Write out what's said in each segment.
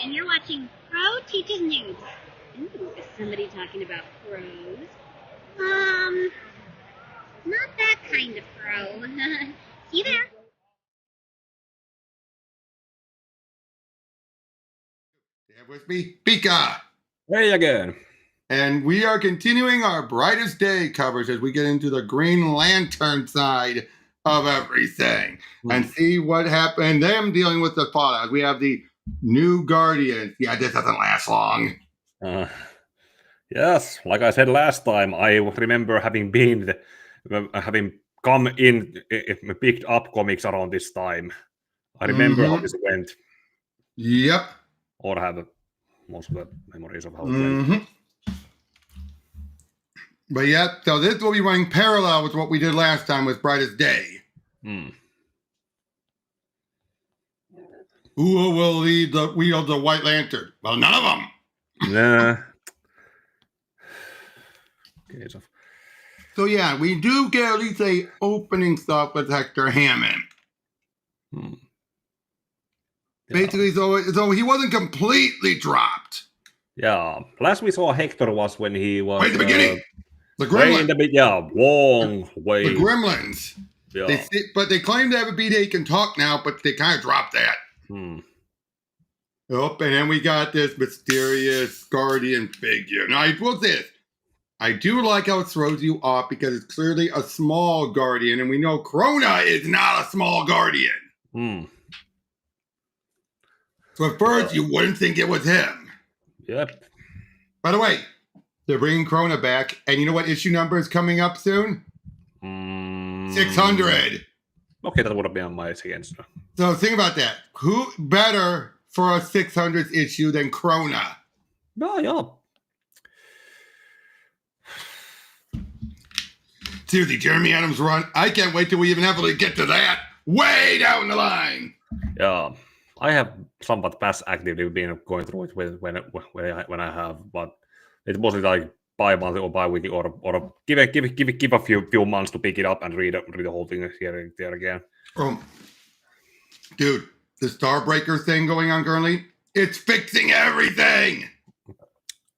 and you're watching Pro Teaches News. Ooh, is somebody talking about pros? Not that kind of pro. See you there. Have with me, Pika. Hey again. And we are continuing our Brightest Day coverage as we get into the Green Lantern side of everything and see what happened. Them dealing with the fallout. We have the new Guardians. Yeah, this doesn't last long. Yes, like I said last time, I remember having come in, picked up comics around this time. I remember how this went. Yep. Or have most of the memories of how it went. But yeah, so this will be running parallel with what we did last time with Brightest Day. Who will wield the White Lantern? Well, none of them. Nah. Okay, so yeah, we do get at least a opening stuff with Hector Hammond. Basically, so he wasn't completely dropped. Yeah, last we saw Hector was when he was... Right at the beginning. The Gremlins. Long way. The Gremlins. Yeah. But they claim to have a B-Day can talk now, but they kind of dropped that. Oh, and then we got this mysterious Guardian figure. Now, I will say this. I do like how it throws you off because it's clearly a small Guardian, and we know Krona is not a small Guardian. So at first, you wouldn't think it was him. Yep. By the way, they're bringing Krona back, and you know what issue number is coming up soon? 600. Okay, that would have been on my against. So think about that. Who better for a 600th issue than Krona? Oh, yeah. Seriously, Jeremy Adams run. I can't wait till we even have to get to that. Way down the line. Yeah. I have somewhat past actively been going through it when I have, but it's mostly like bi-monthly or bi-weekly or give a few months to pick it up and read the whole thing here and there again. Dude, the Starbreaker thing going on currently, it's fixing everything.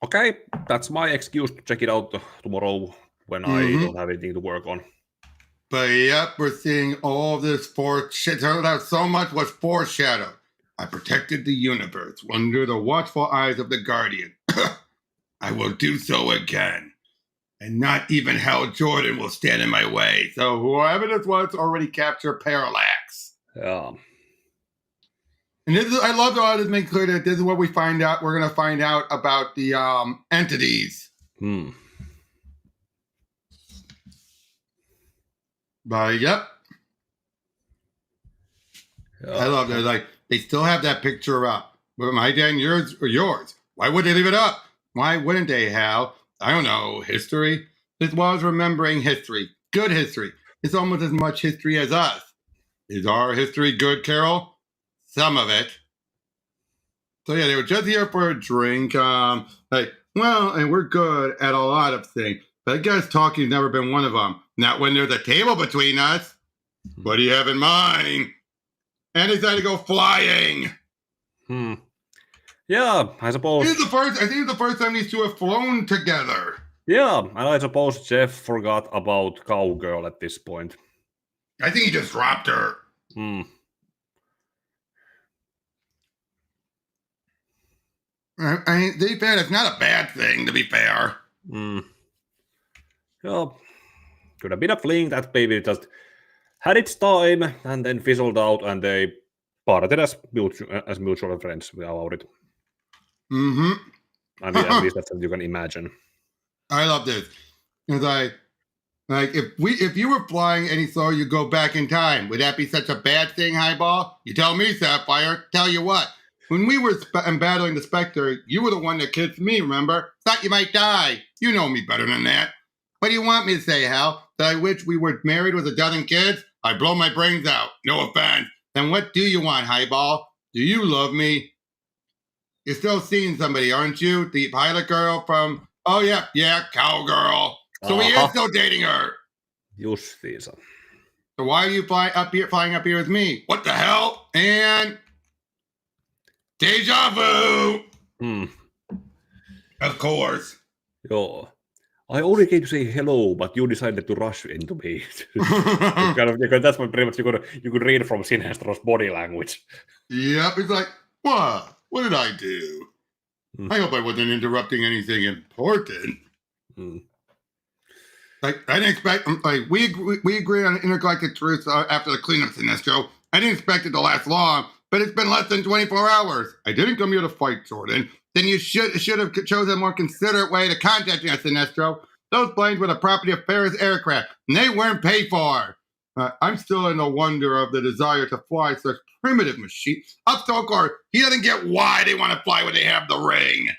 Okay, that's my excuse to check it out tomorrow when I don't have anything to work on. But yep, we're seeing all this so much was foreshadowed. I protected the universe under the watchful eyes of the Guardian. I will do so again. And not even Hal Jordan will stand in my way. So whoever this was already captured Parallax. Yeah. And I love how this makes clear that this is what we find out. We're going to find out about the entities. But yep. I love that. Like, they still have that picture up. But my dad and yours or yours. Why would they leave it up? Why wouldn't they, Hal? I don't know. History? This was remembering history. Good history. It's almost as much history as us. Is our history good, Carol? Some of it. So yeah, they were just here for a drink. And we're good at a lot of things. But I guess talking's never been one of them. Not when there's a table between us. What do you have in mind? And they decided to go flying. Yeah, I suppose. I think it's the first time these two have flown together. Yeah, and I suppose Jeff forgot about Cowgirl at this point. I think he just dropped her. It's not a bad thing, to be fair. Yeah, could have been a fling that baby just had its time and then fizzled out, and they parted as mutual friends about it. At least that's what you can imagine. I love this. It's like if you were flying and you saw you go back in time, would that be such a bad thing, Highball? You tell me, Sapphire. Tell you what. When we were battling the Spectre, you were the one that kissed me, remember? Thought you might die. You know me better than that. What do you want me to say, Hal? That I wish we were married with a dozen kids? I'd blow my brains out. No offense. Then what do you want, Highball? Do you love me? You're still seeing somebody, aren't you? The pilot girl from... Oh, yeah, Cowgirl. So he is still dating her. Justiisa. So why are you flying up here with me? What the hell? And Deja vu! Hmm. Of course. Joo. I only came to say hello, but you decided to rush into me. That's what pretty much you could read from Sinestro's body language. Yep, it's like, what? What did I do? I hope I wasn't interrupting anything important. Like, I didn't expect, like, we agree on intergalactic truth after the cleanup, Sinestro. I didn't expect it to last long, but it's been less than 24 hours. I didn't come here to fight, Jordan. Then you should have chosen a more considerate way to contact us, Sinestro. Those planes were the property of Ferris aircraft, and they weren't paid for. I'm still in the wonder of the desire to fly such primitive machines. Up to Okor, he doesn't get why they want to fly when they have the ring.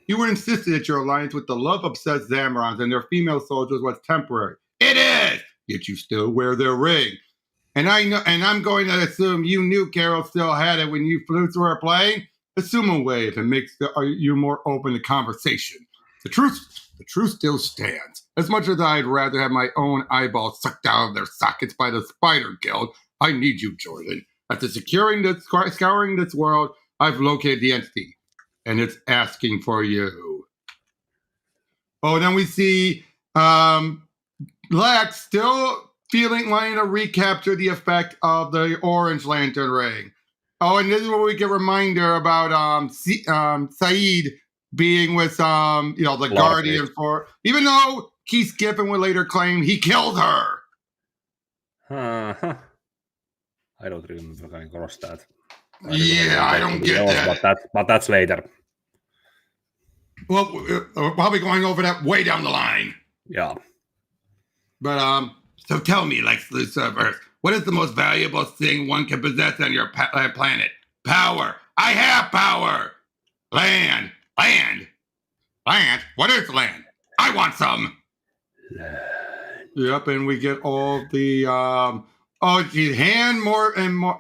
You were insisting that your alliance with the love-obsessed Zamorans and their female soldiers was temporary. It is! Yet you still wear their ring. And I'm going to assume you knew Carol still had it when you flew through her plane. Assume away if it makes you more open to conversation. The truth still stands. As much as I'd rather have my own eyeballs sucked out of their sockets by the Spider Guild, I need you, Jordan. After scouring this world, I've located the entity, and it's asking for you. Oh, then we see Lex still wanting to recapture the effect of the Orange Lantern ring. Oh, and this is where we get a reminder about Saeed being with the Guardian for, even though Keith Giffen would later claim he killed her. I don't remember coming across that. I don't get that. But that's later. Well, we're probably going over that way down the line. Yeah. But so tell me, like Earth, what is the most valuable thing one can possess on your planet? Power. I have power. Land. What is land? I want some. Land. Yep, and we get all the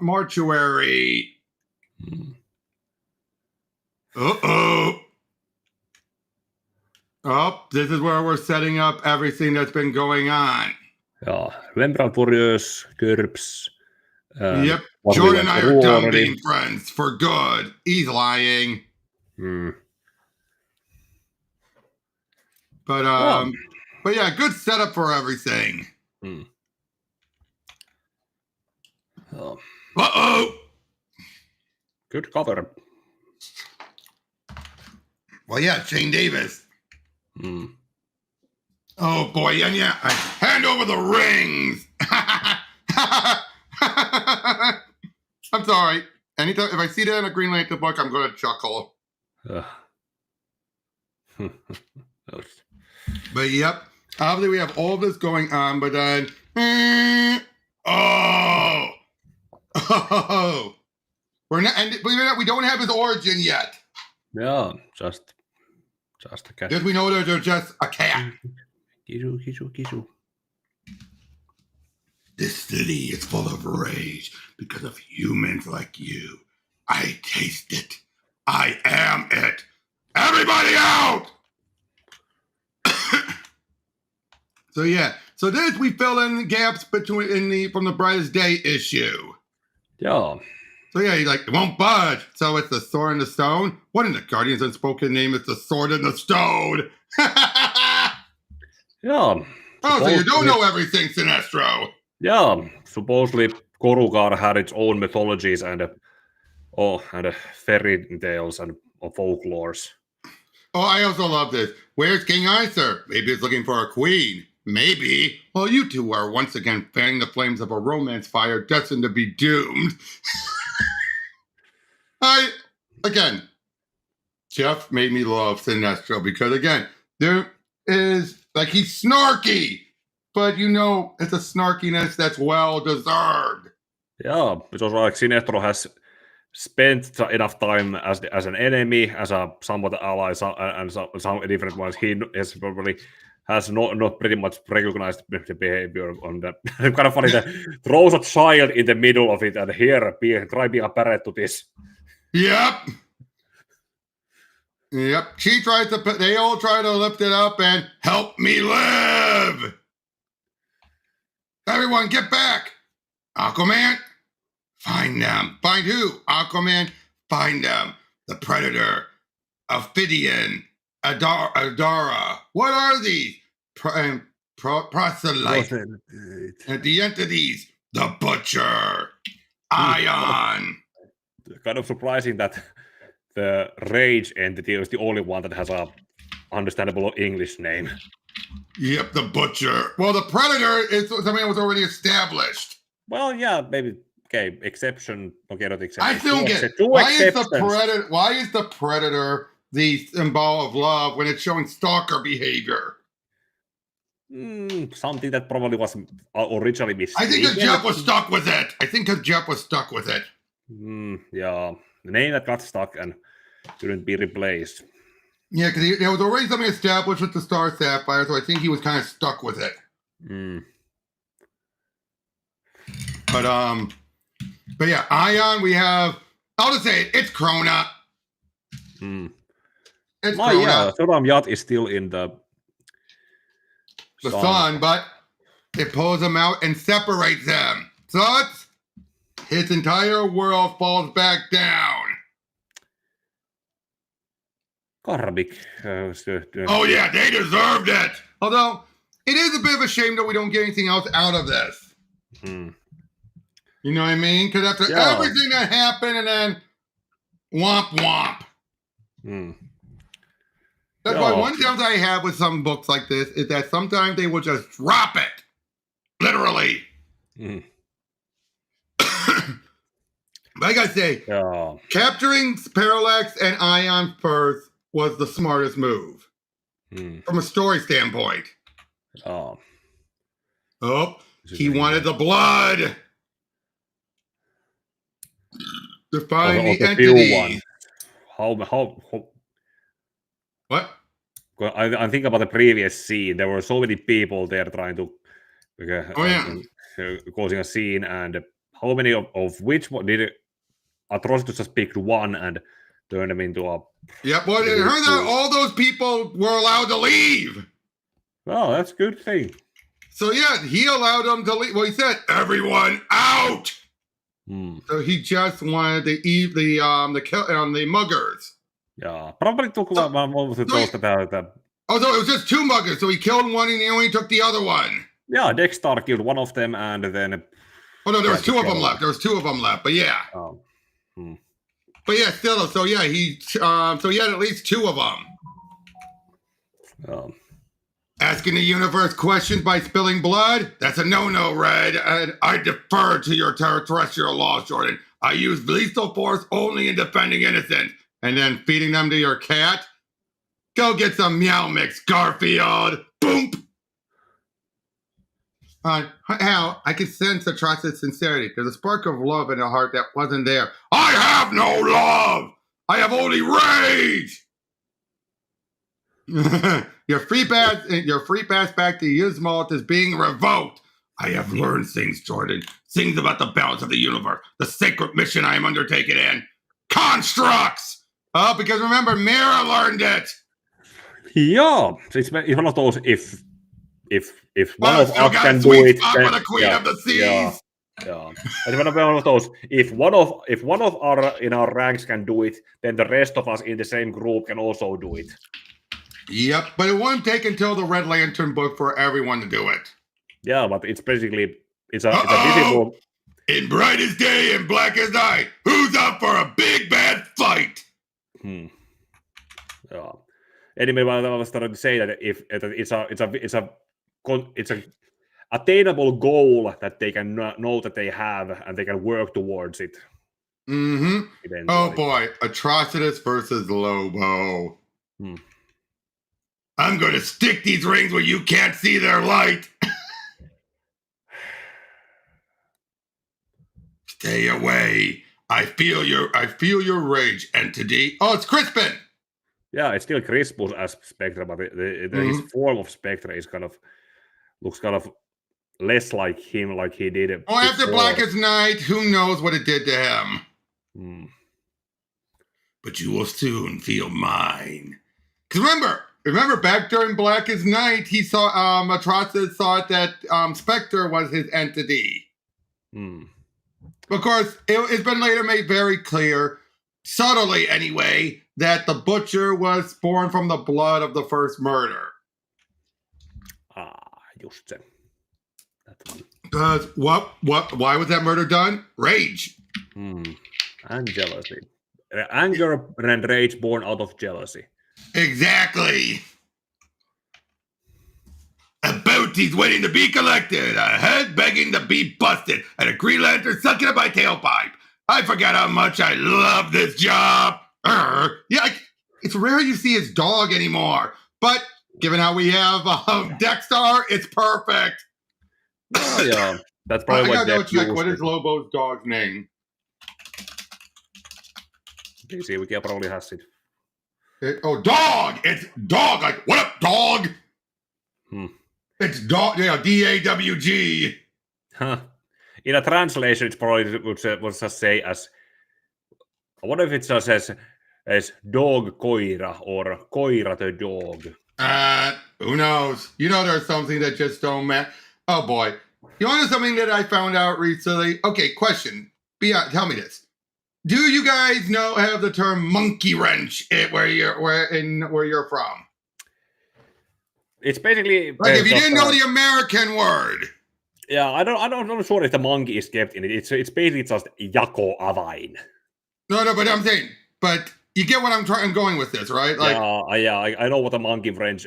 mortuary. Oh, this is where we're setting up everything that's been going on. Yeah, Rembrandt Warriors, GURPS. Yep, Jordan and I are done being friends for good. He's lying. But yeah, good setup for everything. Good cover. Well, yeah, Shane Davis. Oh boy, yeah. Hand over the rings. I'm sorry. Anytime if I see that in a Green Lantern book, I'm going to chuckle. But yep, obviously we have all this going on, but then we're not, and believe it or not, we don't have his origin yet. Yeah, just a cat. Because we know that they're just a cat. Kisu. This city is full of rage because of humans like you. I taste it. I am it. Everybody out! So yeah, so this we fill in the gaps from the Brightest Day issue. Yeah. So yeah, he's like, it won't budge. So it's the sword and the stone. What in the Guardian's unspoken name is the sword and the stone? Yeah. Oh, so you don't know everything, Sinestro. Yeah. Supposedly Korugar had its own mythologies and fairy tales and folklores. Oh, I also love this. Where's King Arthur? Maybe he's looking for a queen. Maybe. Well, you two are once again fanning the flames of a romance fire destined to be doomed. Jeff made me love Sinestro because, again, there is, like, he's snarky, but it's a snarkiness that's well deserved. Yeah, because like Sinestro has spent enough time as an enemy, as a somewhat ally, and some different ones. He is probably has not pretty much recognized the behavior on that. Kind of funny that throws a child in the middle of it, and here, try being apparent to this. Yep. They all try to lift it up and help me live. Everyone, get back. Aquaman, Find them. Find who? Aquaman? Find them. The Predator. Ophidian. Adara. What are these? Proselyte. The entities. The Butcher. Ion. Kind of surprising that the Rage entity is the only one that has a understandable English name. Yep, the Butcher. Well, the Predator is something that was already established. Well, yeah, maybe. Okay, exception. Okay, not exception. I still get it. Why is the Predator the symbol of love when it's showing stalker behavior? Something that probably was originally mistaken. I think because Jeff was stuck with it. Yeah, the name that got stuck and couldn't be replaced. Yeah, because there was already something established with the Star Sapphire, so I think he was kind of stuck with it. But yeah, Ion, we have. I'll just say it's Krona. It's Krona. Yeah, Sodom Yacht is still in the sun, but it pulls them out and separates them. So his entire world falls back down. Karvik. Oh yeah, they deserved it. Although it is a bit of a shame that we don't get anything else out of this. You know what I mean? Because after everything that happened, and then womp womp. That's why one challenge I have with some books like this is that sometimes they will just drop it. Literally. But I gotta say, capturing Parallax and Ion first was the smartest move. From a story standpoint. He wanted the blood. To find the entity. What? I think about the previous scene. There were so many people there trying to causing a scene, and how many of which one did Atrocitus just picked one and turned them into a... Yep, well, it turns out all those people were allowed to leave. Oh, that's a good thing. So yeah, he allowed them to leave. Well, he said, everyone out! So he just wanted to eat the muggers. Yeah, probably took one of those that... Oh, so it was just two muggers. So he killed one and he only took the other one. Yeah, Dexter killed one of them and then... Oh, no, there was two of them left. But yeah. But yeah, still, so yeah, he had at least two of them. Asking the universe questions by spilling blood? That's a no-no, Red. And I defer to your terrestrial laws, Jordan. I use lethal force only in defending innocent. And then feeding them to your cat? Go get some meow mix, Garfield. Boom! Hal, I can sense Atrocitus' sincerity. There's a spark of love in her heart that wasn't there. I have no love! I have only rage! Your free pass back to Yuzmalt is being revoked. I have learned things, Jordan. Things about the balance of the universe. The sacred mission I am undertaking in. Constructs! Because remember, Mira learned it. Yeah, it's one of those if one of us can do it, then, the Queen of the Seas. Yeah. And one of those, if one of our in our ranks can do it, then the rest of us in the same group can also do it. Yep, but it won't take until the Red Lantern book for everyone to do it. Yeah, but it's basically it's a visible. In brightest day and blackest night, who's up for a big bad fight? Yeah. Anyway, I was trying to say that if it's a attainable goal that they can know that they have and they can work towards it. Eventually. Oh boy, Atrocitus versus Lobo. I'm going to stick these rings where you can't see their light. Stay away. I feel your rage, entity. Oh, it's Crispin. Yeah, it's still Crispus as Spectre, but his form of Spectre is looks kind of less like him, like he did it. Oh, after Blackest Night, who knows what it did to him? But you will soon feel mine. Because remember, back during Blackest Night, he saw Atrocitus thought that Spectre was his entity. Of course, it's been later made very clear, subtly anyway, that the butcher was born from the blood of the first murder. Just se. Because why was that murder done? Rage. And jealousy. Anger and rage born out of jealousy. Exactly. A bounty's waiting to be collected, a head begging to be busted, and a Green Lantern sucking at my tailpipe. I forgot how much I love this job. It's rare you see his dog anymore, but given how we have Dexter, it's perfect. Oh, yeah, that's probably what Dex used. What is Lobo's dog's name? DC Wiki probably has it. Dog! It's dog! Like, what up, dog? It's dog, D-A-W-G. Huh. In a translation, it's probably would just say as, I wonder if it just says as dog koira or koira the dog. Who knows? There's something that just don't matter. Oh boy. You want to know something that I found out recently? Okay, question. Tell me this. Do you guys have the term monkey wrench where you're from? It's basically like if you didn't know the American word. Yeah, I'm not sure if the monkey is kept in it. It's basically just jako-avain. No, but I'm saying, but you get what I'm going with this, right? Like, I know what the monkey French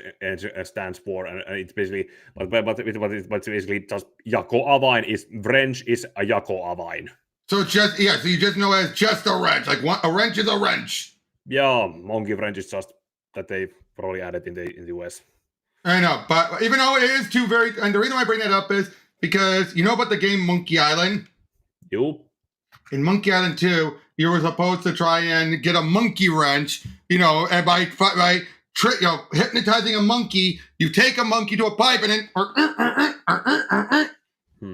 stands for, and it's basically, but it's basically just jako-avain is French is a jako-avain. So it's just so you just know it as just a wrench, like a wrench is a wrench. Yeah, monkey wrench is just that they probably added in the US. I know, but even though it is and the reason why I bring that up is because you know about the game Monkey Island? Yup. In Monkey Island 2, you were supposed to try and get a monkey wrench, and by hypnotizing a monkey, you take a monkey to a pipe and then.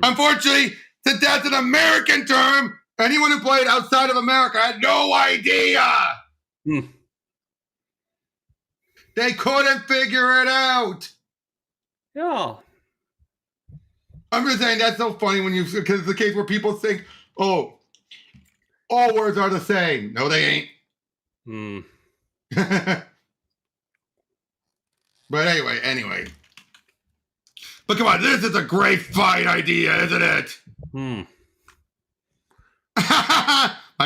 Unfortunately, since that's an American term, anyone who played outside of America had no idea. They couldn't figure it out. Yeah. I'm just saying that's so funny because it's the case where people think, oh, all words are the same. No, they ain't. But anyway. But come on, this is a great fight idea, isn't it? My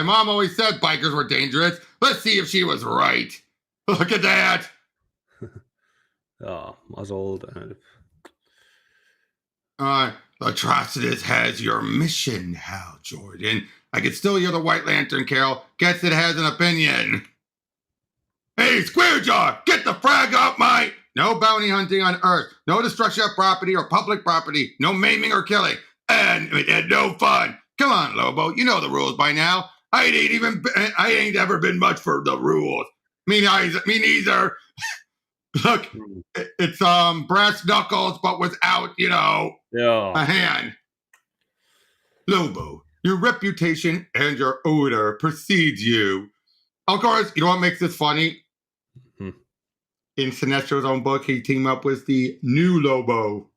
mom always said bikers were dangerous. Let's see if she was right. Look at that. Muzzled. Atrocitus has your mission, Hal Jordan. I can still hear the White Lantern Carol. Guess it has an opinion. Hey, Squarejaw, get the frag up, mate! No bounty hunting on Earth. No destruction of property or public property. No maiming or killing. And no fun. Come on, Lobo. You know the rules by now. I ain't ever been much for the rules. Me neither. Look, it's brass knuckles, but without, a hand. Lobo, your reputation and your odor precedes you. Of course, you know what makes this funny? In Sinestro's own book, he teamed up with the new Lobo.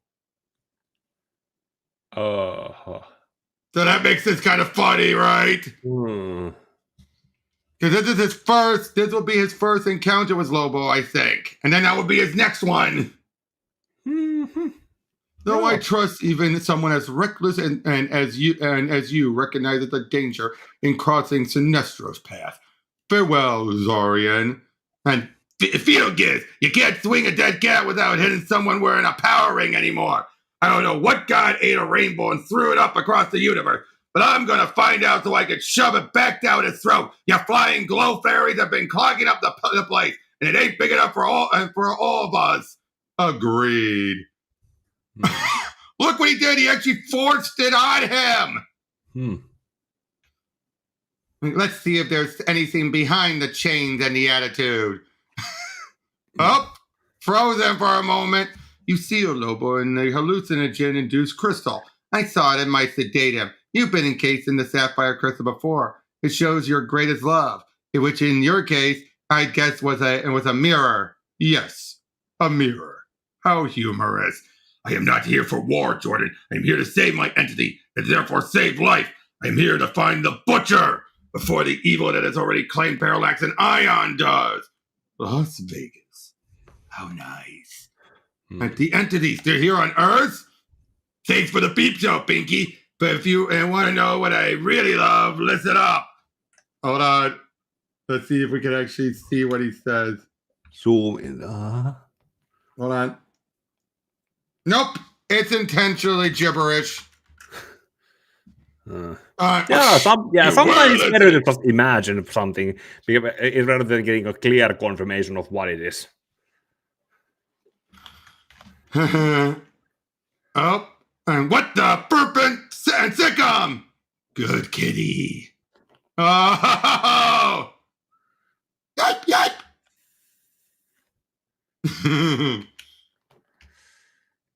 So that makes this kind of funny, right? Because this will be his first encounter with Lobo, I think. And then that would be his next one. Though I trust even someone as reckless and as you recognizes the danger in crossing Sinestro's path. Farewell, Zorian. And field gears, you can't swing a dead cat without hitting someone wearing a power ring anymore. I don't know what god ate a rainbow and threw it up across the universe, but I'm going to find out so I can shove it back down his throat. Your flying glow fairies have been clogging up the place, and it ain't big enough for all of us. Agreed. Look what he did. He actually forced it on him. Let's see if there's anything behind the chains and the attitude. Frozen for a moment. You see your Lobo in the hallucinogen-induced crystal. I thought it might sedate him. You've been encased in the sapphire crystal before. It shows your greatest love, which in your case, I guess was a mirror. Yes, a mirror. How humorous. I am not here for war, Jordan. I am here to save my entity and therefore save life. I'm here to find the butcher before the evil that has already claimed Parallax and Ion does. Las Vegas. How nice. And the entities, they're here on Earth? Thanks for the beep show, Pinky. But if you want to know what I really love, listen up. Hold on. Let's see if we can actually see what he says. Zoom in. Hold on. Nope. It's intentionally gibberish. Sometimes it's better to just imagine something rather than getting a clear confirmation of what it is. Oh, and what the burpin' and sickum? Good kitty. Oh, yipe, yipe.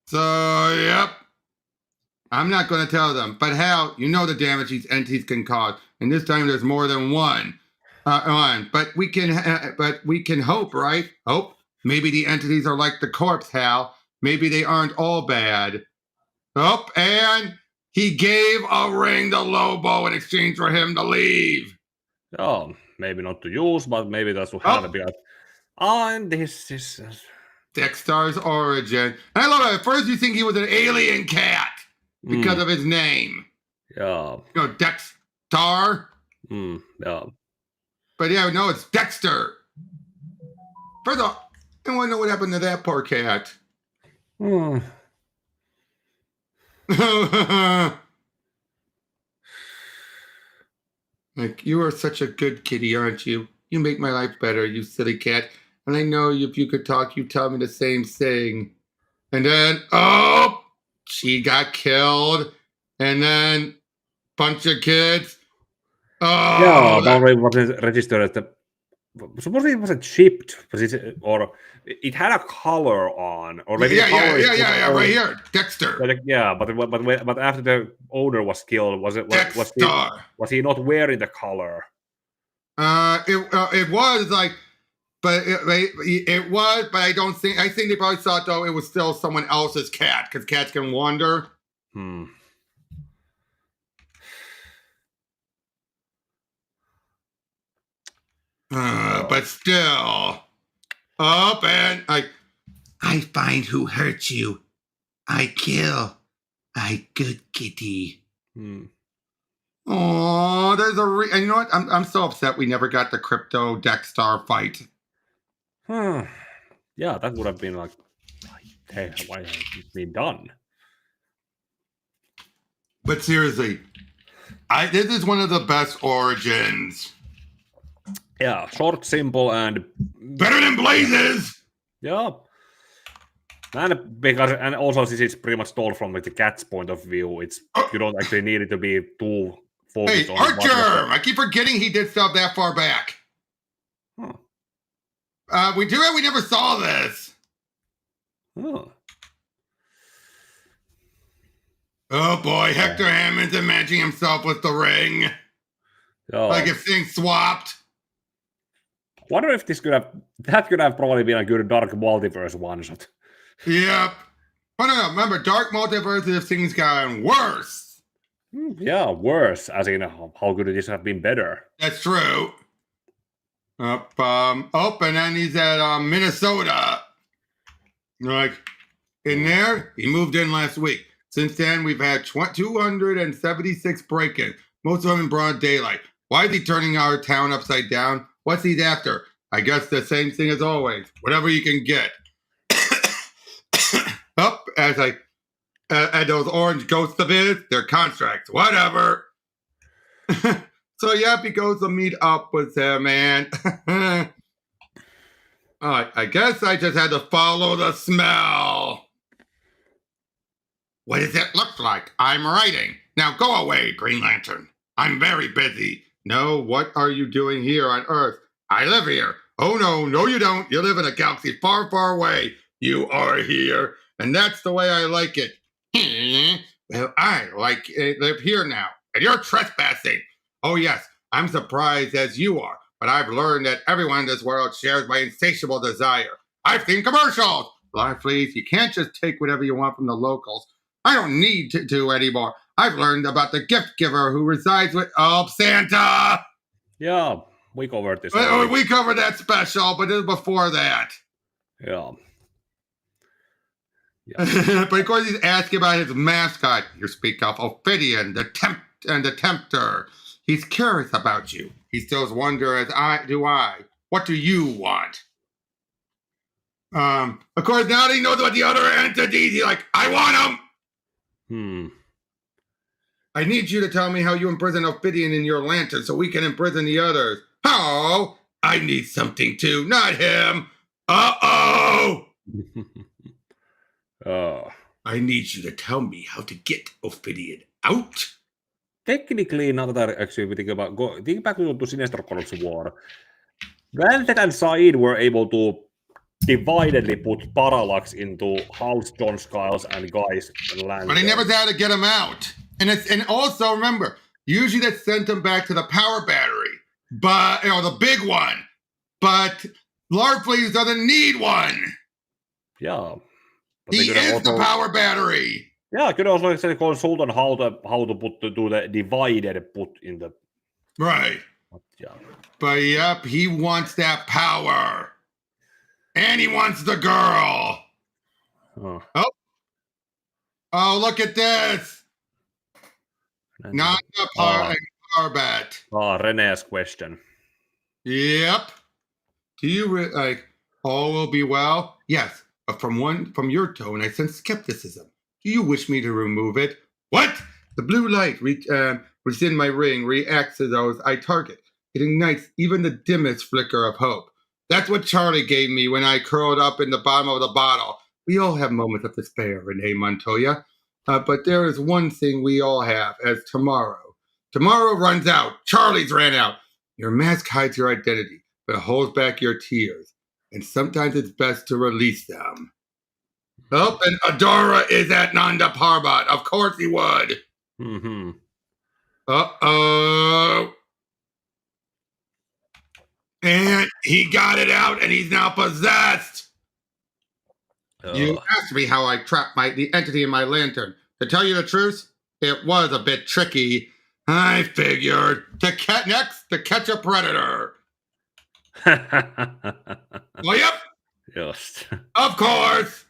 So, yep. I'm not going to tell them, but Hal, you know the damage these entities can cause, and this time there's more than one. But we can hope, right? Hope. Maybe the entities are like the corpse, Hal. Maybe they aren't all bad. Oh, and he gave a ring to Lobo in exchange for him to leave. Oh, maybe not to use, but maybe that's to have it. Because, and this is Dexter's origin. And I love it. At first you think he was an alien cat because of his name. Yeah. You know, Dexter. Yeah. But yeah, no, it's Dexter. First of all, I want to know what happened to that poor cat. Like, you are such a good kitty, aren't you? You make my life better, you silly cat. And I know if you could talk, you'd tell me the same thing. And then, she got killed. And then, bunch of kids. Yeah, already wasn't registered as the. Supposedly it wasn't chipped, or it had a color on, or maybe yeah, right here, Dexter. But after the owner was killed, was he not wearing the color? It was like, but it was, but I think they probably thought though it was still someone else's cat because cats can wander. But still, and I find who hurt you. I kill. I good kitty. Oh, there's and you know what? I'm so upset we never got the Crypto Dexter fight. Yeah, that would have been like, hey, why has it been done? But seriously, this is one of the best origins. Yeah, short, simple, and better than Blazes. Yeah, and also since it's pretty much told from like the cat's point of view, it's you don't actually need it to be too focused on. Archer! I keep forgetting he did stuff that far back. We never saw this. Oh boy, Hector Hammond's imagining himself with the ring. Like if things swapped. Wonder if that could have probably been a good Dark Multiverse one shot. Yep. Oh no, remember Dark Multiverse if things gotten worse. Yeah, worse, as in how could this have been better? That's true. And then he's at Minnesota. Like, in there, he moved in last week. Since then, we've had 276 break-ins, most of them in broad daylight. Why is he turning our town upside down? What's he after? I guess the same thing as always. Whatever you can get. And those orange ghosts of his, they're constructs. Whatever. So, yep, he goes to meet up with him, man. I guess I just had to follow the smell. What does it look like? I'm writing. Now go away, Green Lantern. I'm very busy. No, what are you doing here on Earth? I live here. Oh, no, you don't. You live in a galaxy far, far away. You are here. And that's the way I like it. Well, I live here now. And you're trespassing. Oh, yes, I'm surprised as you are. But I've learned that everyone in this world shares my insatiable desire. I've seen commercials. Larfleeze, you can't just take whatever you want from the locals. I don't need to do anymore. I've learned about the gift giver who resides with Santa. Yeah, we covered this. We covered that special, but it was before that. Yeah. But of course, he's asking about his mascot. You speak of Ophidian, the Tempter. He's curious about you. He still wonders, as do I. What do you want? Of course, now that he knows about the other entities, he's like, I want them. I need you to tell me how you imprison Ophidian in your lantern so we can imprison the others. How? I need something too, not him. Uh-oh! I need you to tell me how to get Ophidian out. Technically, now that I actually think about think back to Sinestro Corps War, Granted and Said were able to dividedly put parallax into House John Skiles and Guy's land. But they never had to get him out. And also remember, usually they sent him back to the power battery, but the big one. But Larfleeze doesn't need one. Yeah. He is the power battery. Yeah, I could also say consult on how to do the divided put in the right. But yep, he wants that power, and he wants the girl. Oh, look at this! Not the power bat. Renee's question. Yep. Do you like all will be well? Yes. From your tone, I sense skepticism. Do you wish me to remove it? What? The blue light within my ring reacts to those I target. It ignites even the dimmest flicker of hope. That's what Charlie gave me when I curled up in the bottom of the bottle. We all have moments of despair, Renee Montoya. But there is one thing we all have, as tomorrow. Tomorrow runs out. Charlie's ran out. Your mask hides your identity, but it holds back your tears. And sometimes it's best to release them. Oh, and Adora is at Nanda Parbat. Of course he would. Mm-hmm. Uh-oh. And he got it out, and he's now possessed. You asked me how I trapped the entity in my lantern. To tell you the truth, it was a bit tricky. I figured to catch a predator. Well, yep. Just. Of course.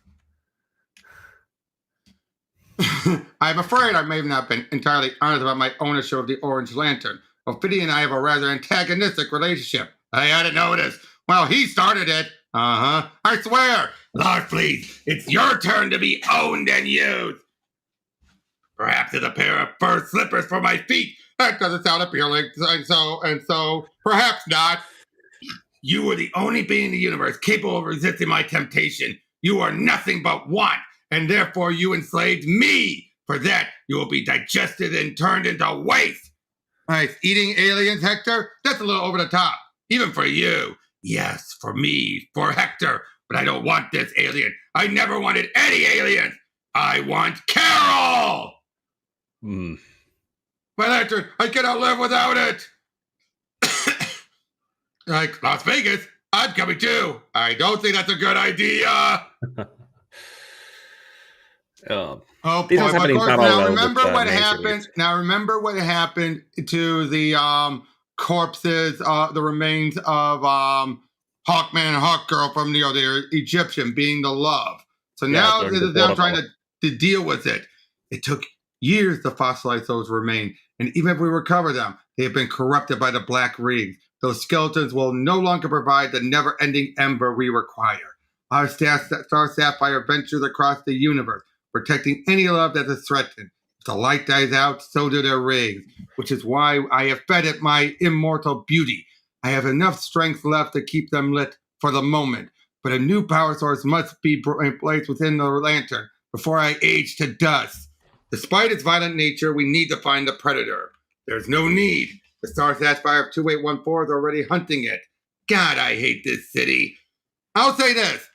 I'm afraid I may have not been entirely honest about my ownership of the Orange Lantern. Ophidian and I have a rather antagonistic relationship. I hadn't noticed. Well, he started it. I swear. Larfleeze, it's your turn to be owned and used. Perhaps it's a pair of fur slippers for my feet. That doesn't sound appealing. And so, perhaps not. You are the only being in the universe capable of resisting my temptation. You are nothing but want, and therefore you enslaved me. For that, you will be digested and turned into waste. Nice. Eating aliens, Hector? That's a little over the top. Even for you. Yes, for me, for Hector. But I don't want this alien. I never wanted any aliens. I want Carol! My lantern, I cannot live without it. Like Las Vegas, I'm coming too. I don't think that's a good idea. Oh boy! Of course, now remember what happened. Now remember what happened to the corpses, the remains of Hawkman and Hawkgirl from the Egyptian being the love. So now they're trying to deal with it. It took years to fossilize those remains, and even if we recover them, they have been corrupted by the Black Rings. Those skeletons will no longer provide the never-ending ember we require. Our Star Sapphire ventures across the universe, protecting any love that is threatened. If the light dies out, so do their rings, which is why I have fed it my immortal beauty. I have enough strength left to keep them lit for the moment, but a new power source must be placed within the lantern before I age to dust. Despite its violent nature, we need to find the predator. There's no need. The Star Sapphire of 2814 is already hunting it. God, I hate this city. I'll say this.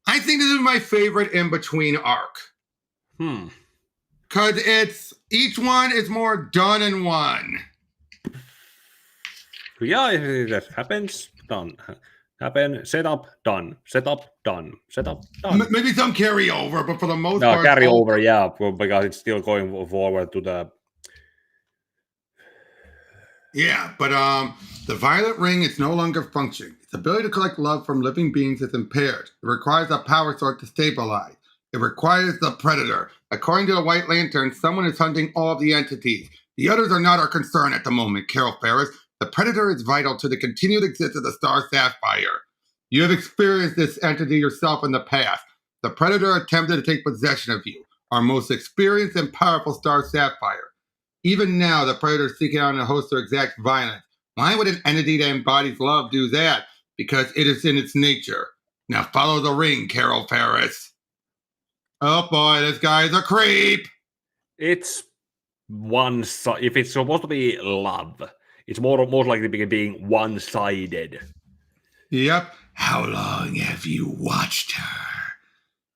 I think this is my favorite in-between arc. Because each one is more done in one. Yeah, if that happens, done. happen, setup, done, setup, done, setup, done. Maybe some carryover, but for the most No, part, carry over, yeah, because it's still going forward to the. Yeah, but the violet ring is no longer functioning. Its ability to collect love from living beings is impaired. It requires a power sword to stabilize. It requires the predator. According to the White Lantern, someone is hunting all of the entities. The others are not our concern at the moment, Carol Ferris. The predator is vital to the continued existence of the star Sapphire. You have experienced this entity yourself in the past. The predator attempted to take possession of you, our most experienced and powerful star Sapphire. Even now, the predator is seeking out a host of exact violence. Why would an entity that embodies love do that? Because it is in its nature. Now follow the ring, Carol Ferris. Oh boy, this guy is a creep. It's if it's supposed to be love, it's more likely being one-sided. Yep. How long have you watched her?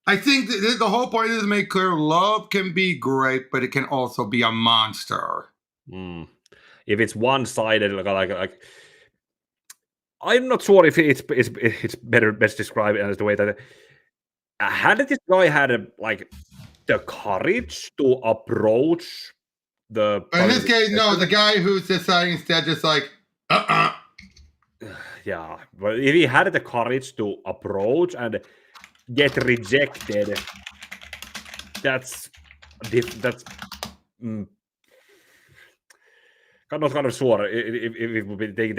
I think the whole point is to make clear love can be great, but it can also be a monster. If it's one-sided, like I'm not sure if it's best described as the way that had this guy had the courage to approach the. In this case, no, the guy who's deciding instead just like, Yeah, but if he had the courage to approach and get rejected, that's kind of sure if it would be take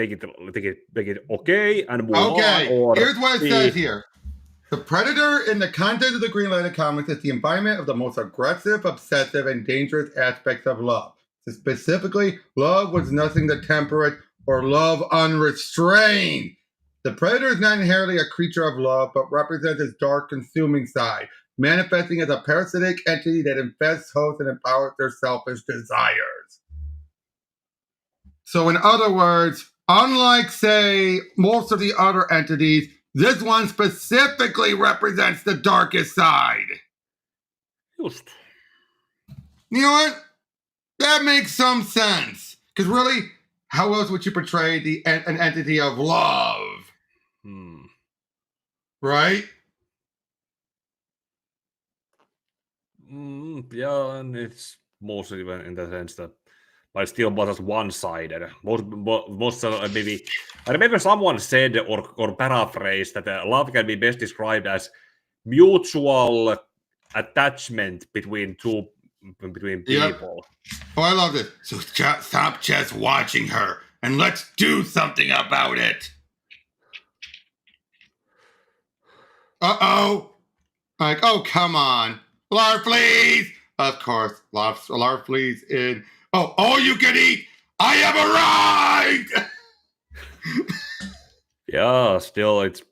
it okay and move on. Or here's what it says here. The predator in the content of the Green Lantern comics is the embodiment of the most aggressive, obsessive, and dangerous aspects of love. So specifically, love was nothing but temperate or love unrestrained. The predator is not inherently a creature of love, but represents its dark, consuming side, manifesting as a parasitic entity that infests, hosts, and empowers their selfish desires. So in other words, unlike, say, most of the other entities, this one specifically represents the darkest side. Just. You know what? That makes some sense. Because really, how else would you portray an entity of love? Right? Yeah, and it's mostly in the sense that but still was just one-sided. Most maybe I remember someone said or paraphrased that love can be best described as mutual attachment between people. Yep. Oh, I love this. So stop just watching her and let's do something about it. Uh-oh. Like, oh, come on. Larfleeze! Of course, Larfleeze in... Oh, all you can eat! I have arrived! Yeah, still, it's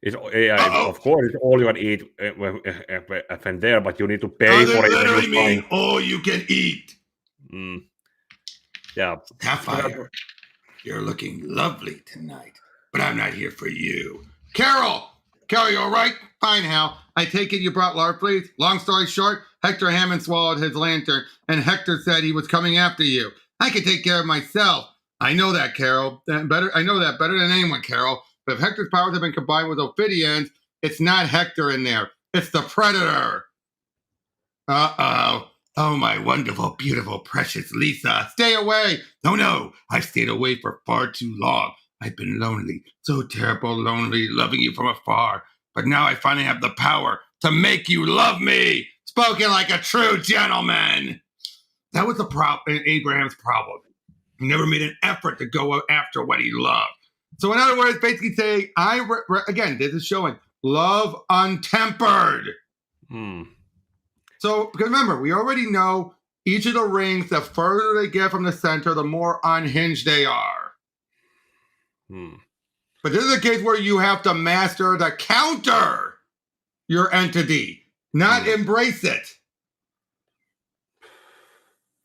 of course, it's all you can eat when there, but you need to pay for it. Literally mean all you can eat. Yeah. Sapphire, you're looking lovely tonight, but I'm not here for you. Carol, you all right? Fine, Hal. I take it you brought Larfleeze? Long story short, Hector Hammond swallowed his lantern, and Hector said he was coming after you. I can take care of myself. I know that, Carol. I know that better than anyone, Carol. But if Hector's powers have been combined with Ophidian's, it's not Hector in there. It's the Predator. Uh-oh. Oh, my wonderful, beautiful, precious Lisa. Stay away. No. I've stayed away for far too long. I've been lonely, so terrible lonely, loving you from afar. But now I finally have the power to make you love me. Spoken like a true gentleman. That was Abraham's problem. He never made an effort to go after what he loved. So in other words, basically saying, again, this is showing love untempered. So remember, we already know each of the rings, the further they get from the center, the more unhinged they are. But this is a case where you have to master the counter your entity, not embrace it.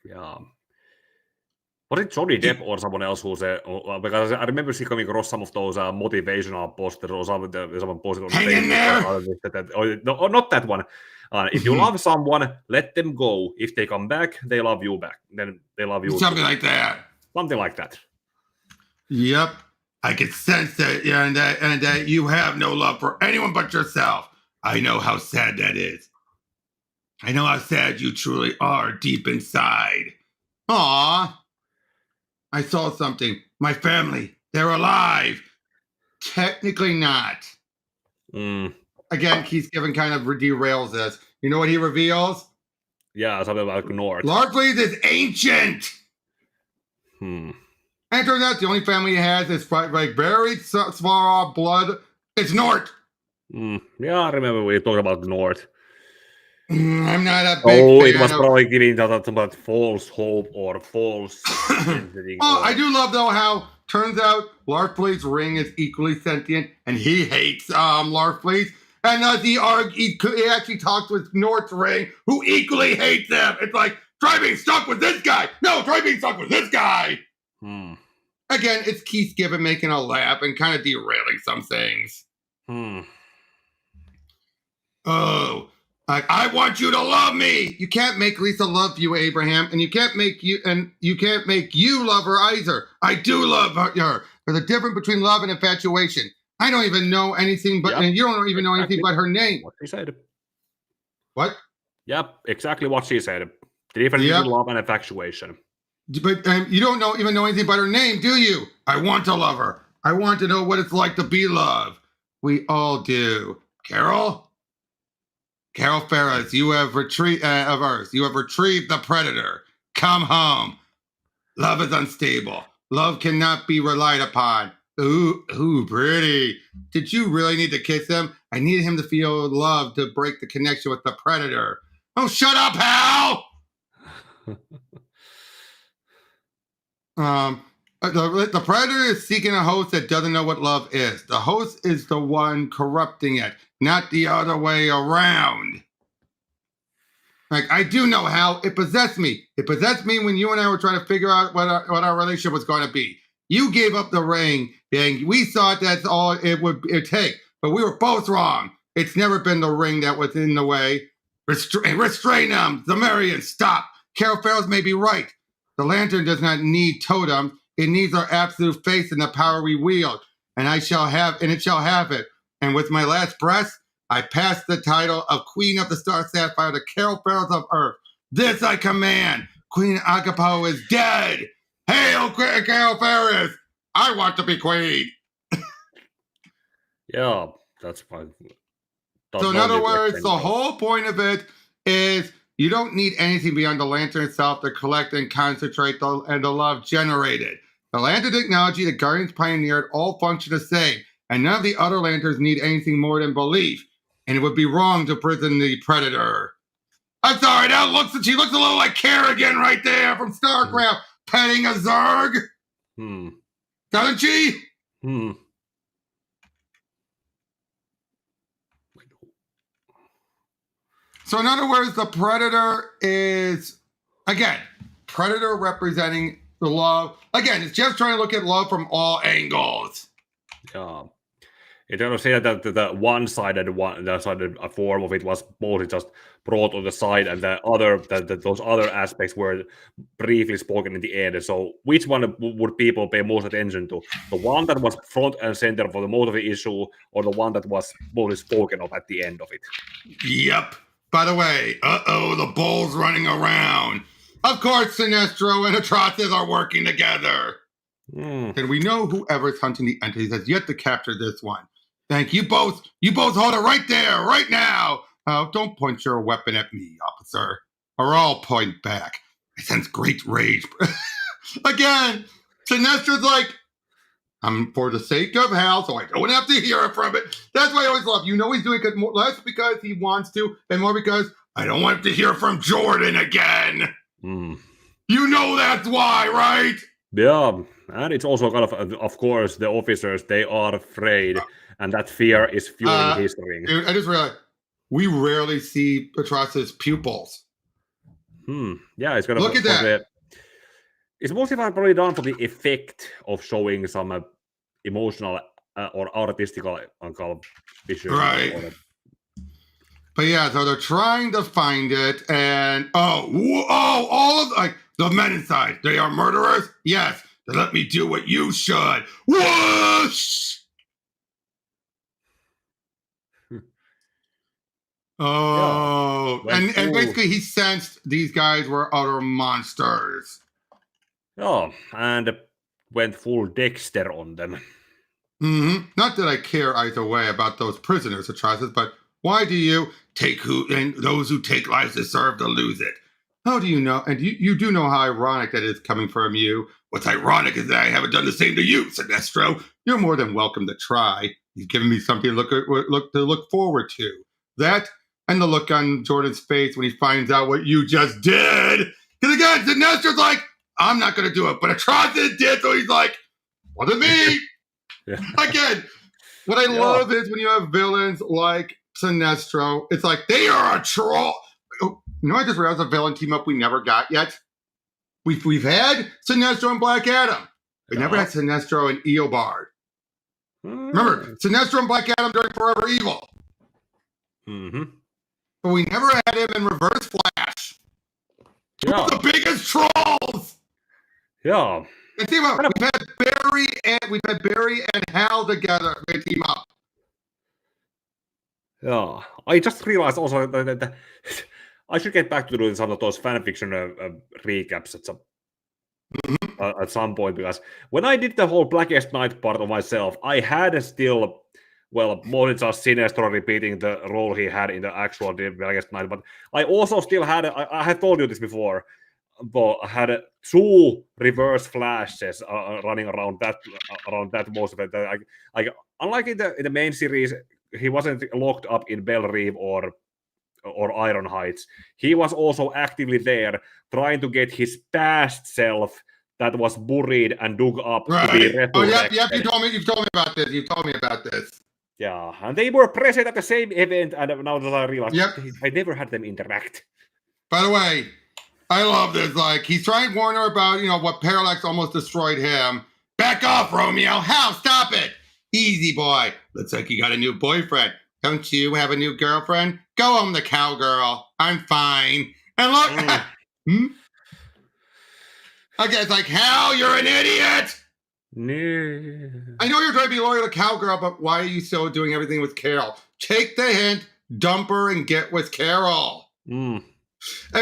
Yeah. Was it Johnny Depp or someone else who said, because I remember coming across some of those motivational posters or someone posted on Hang in there. No, not that one. If you love someone, let them go. If they come back, they love you back. Then they love you. Something like that. Something like that. Yep. I can sense that, and that you have no love for anyone but yourself. I know how sad that is. I know how sad you truly are deep inside. Aw. I saw something. My family, they're alive. Technically not. Again, Keith Given kind of derails this. You know what he reveals? Yeah, something like North. Larfleeze is ancient. And it turns out the only family he has is like very far off blood. It's Nort. Yeah, I remember we talked about North. I'm not a big fan. It was probably giving that false hope or false. I do love though how turns out Larfleeze's ring is equally sentient, and he hates Larfleeze. And he actually talks with Nort's ring, who equally hates them. It's like, try being stuck with this guy. No, try being stuck with this guy. Again, it's Keith Given making a laugh and kind of derailing some things. Oh, I want you to love me. You can't make Lisa love you, Abraham, and you can't make you love her either. I do love her. There's a difference between love and infatuation. I don't even know anything, and you don't even know anything but her name. What she said. What? Yep, exactly what she said. The difference between love and infatuation. But you don't even know anything but her name, do you? I want to love her. I want to know what it's like to be loved. We all do. Carol Ferris, you have retrieved the predator. Come home. Love is unstable. Love cannot be relied upon. Ooh, pretty. Did you really need to kiss him? I needed him to feel love to break the connection with the predator. Oh, shut up, Hal! The predator is seeking a host that doesn't know what love is. The host is the one corrupting it, not the other way around. Like, I do know how it possessed me. It possessed me when you and I were trying to figure out what our relationship was going to be. You gave up the ring, and we thought that's all it would take, but we were both wrong. It's never been the ring that was in the way. Restrain them, Zamarian, stop. Carol Ferris may be right. The lantern does not need totems. It needs our absolute faith in the power we wield, and it shall have it. And with my last breath, I pass the title of Queen of the Star Sapphire to Carol Ferris of Earth. This I command. Queen Agapo is dead. Hail, Carol Ferris! I want to be queen. Yeah, that's fine. So in other words, the whole point of it is you don't need anything beyond the lantern itself to collect and concentrate the love generated. The lantern technology the Guardians pioneered all function the same, and none of the other lanterns need anything more than belief. And it would be wrong to prison the predator. I'm sorry, she looks a little like Kerrigan right there from StarCraft, petting a Zerg. Doesn't she? So in other words, the predator is, again, predator representing the love. Again, it's just trying to look at love from all angles. Yeah. It don't say that the one-sided form of it was mostly just brought on the side, and the other those other aspects were briefly spoken in the end. So which one would people pay most attention to? The one that was front and center for the most of the issue, or the one that was mostly spoken of at the end of it? Yep. By the way, the bull's running around. Of course, Sinestro and Atrocitus are working together. And we know whoever's hunting the entities has yet to capture this one. Thank you both. You both hold it right there, right now. Don't point your weapon at me, officer, or I'll point back. I sense great rage. Again, Sinestro's like, I'm for the sake of Hal, so I don't have to hear it from it. That's why I always love. You know he's doing it less because he wants to, and more because I don't want to hear from Jordan again. You know that's why, right? Yeah, and it's also kind of course, the officers, they are afraid, and that fear is fueling history. Dude, I just realized we rarely see Atrocitus' pupils. Yeah, it's gonna look at that. It's mostly probably done for the effect of showing some emotional or artistical issues. Right. But yeah, so they're trying to find it, and all of like the men inside, they are murderers. Yes, then let me do what you should. Whoosh! Oh, yeah. and basically he sensed these guys were utter monsters. Yeah, and went full Dexter on them. Mm-hmm. Not that I care either way about those prisoners, Atrocitus, but why do you take and those who take lives deserve to lose it? How do you know? And you do know how ironic that is coming from you. What's ironic is that I haven't done the same to you, Sinestro. You're more than welcome to try. You've given me something to look forward to. That and the look on Jordan's face when he finds out what you just did. Because again, Sinestro's like, I'm not going to do it, but Atrocitus did, so he's like, wasn't me. Yeah. Again, what I love is when you have villains like Sinestro, it's like they are a troll. You know, I just realized a villain team up we never got yet. We've had Sinestro and Black Adam. We never had Sinestro and Eobard. Remember, Sinestro and Black Adam during Forever Evil. Mm-hmm. But we never had him in Reverse Flash. Yeah. The biggest trolls. Yeah. And team up. We've had Barry and Hal together. They team up. Yeah. I just realized also that I should get back to doing some of those fanfiction recaps at some point, because when I did the whole Blackest Night part of myself, I had still, well, more than just Sinestro repeating the role he had in the actual Blackest Night, but I also still had, I had told you this before, but I had 2 reverse flashes running around that most of it. Unlike in the main series, he wasn't locked up in Bell Reef or Iron Heights. He was also actively there, trying to get his past self that was buried and dug up to be resurrected. Oh, yep. You've told me about this. You've told me about this. Yeah, and they were present at the same event, and now that I realized, I never had them interact. By the way, I love this. Like, he's trying to warn her about, what Parallax almost destroyed him. Back off, Romeo. Hal, stop it. Easy, boy. Looks like you got a new boyfriend. Don't you have a new girlfriend? Go home, the cowgirl. I'm fine. And look. Okay, it's like, Hal, you're an idiot. No. I know you're trying to be loyal to cowgirl, but why are you still doing everything with Carol? Take the hint, dump her, and get with Carol. And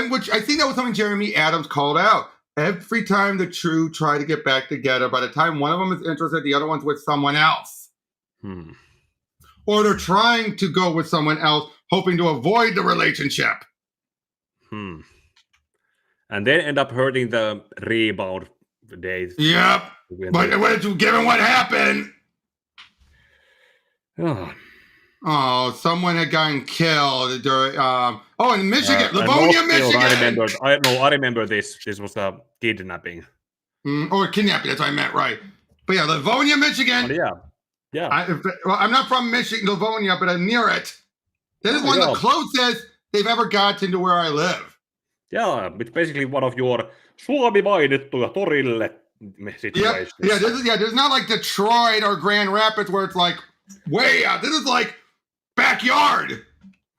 which I think that was something Jeremy Adams called out. Every time the True try to get back together, by the time one of them is interested, the other one's with someone else. Or they're trying to go with someone else, hoping to avoid the relationship. And then end up hurting the rebound days. Yep. But given what happened. Oh, someone had gotten killed during. In Michigan, Livonia, Michigan. I remember this. This was a kidnapping. Or kidnapping. That's what I meant, right? But yeah, Livonia, Michigan. Yeah. I'm not from Michigan, Livonia, but I'm near it. This is one of the closest they've ever gotten to where I live. Yeah, it's basically one of your Suomi mainittuja torille situations. Yeah. This is not like Detroit or Grand Rapids where it's like way out. This is like backyard.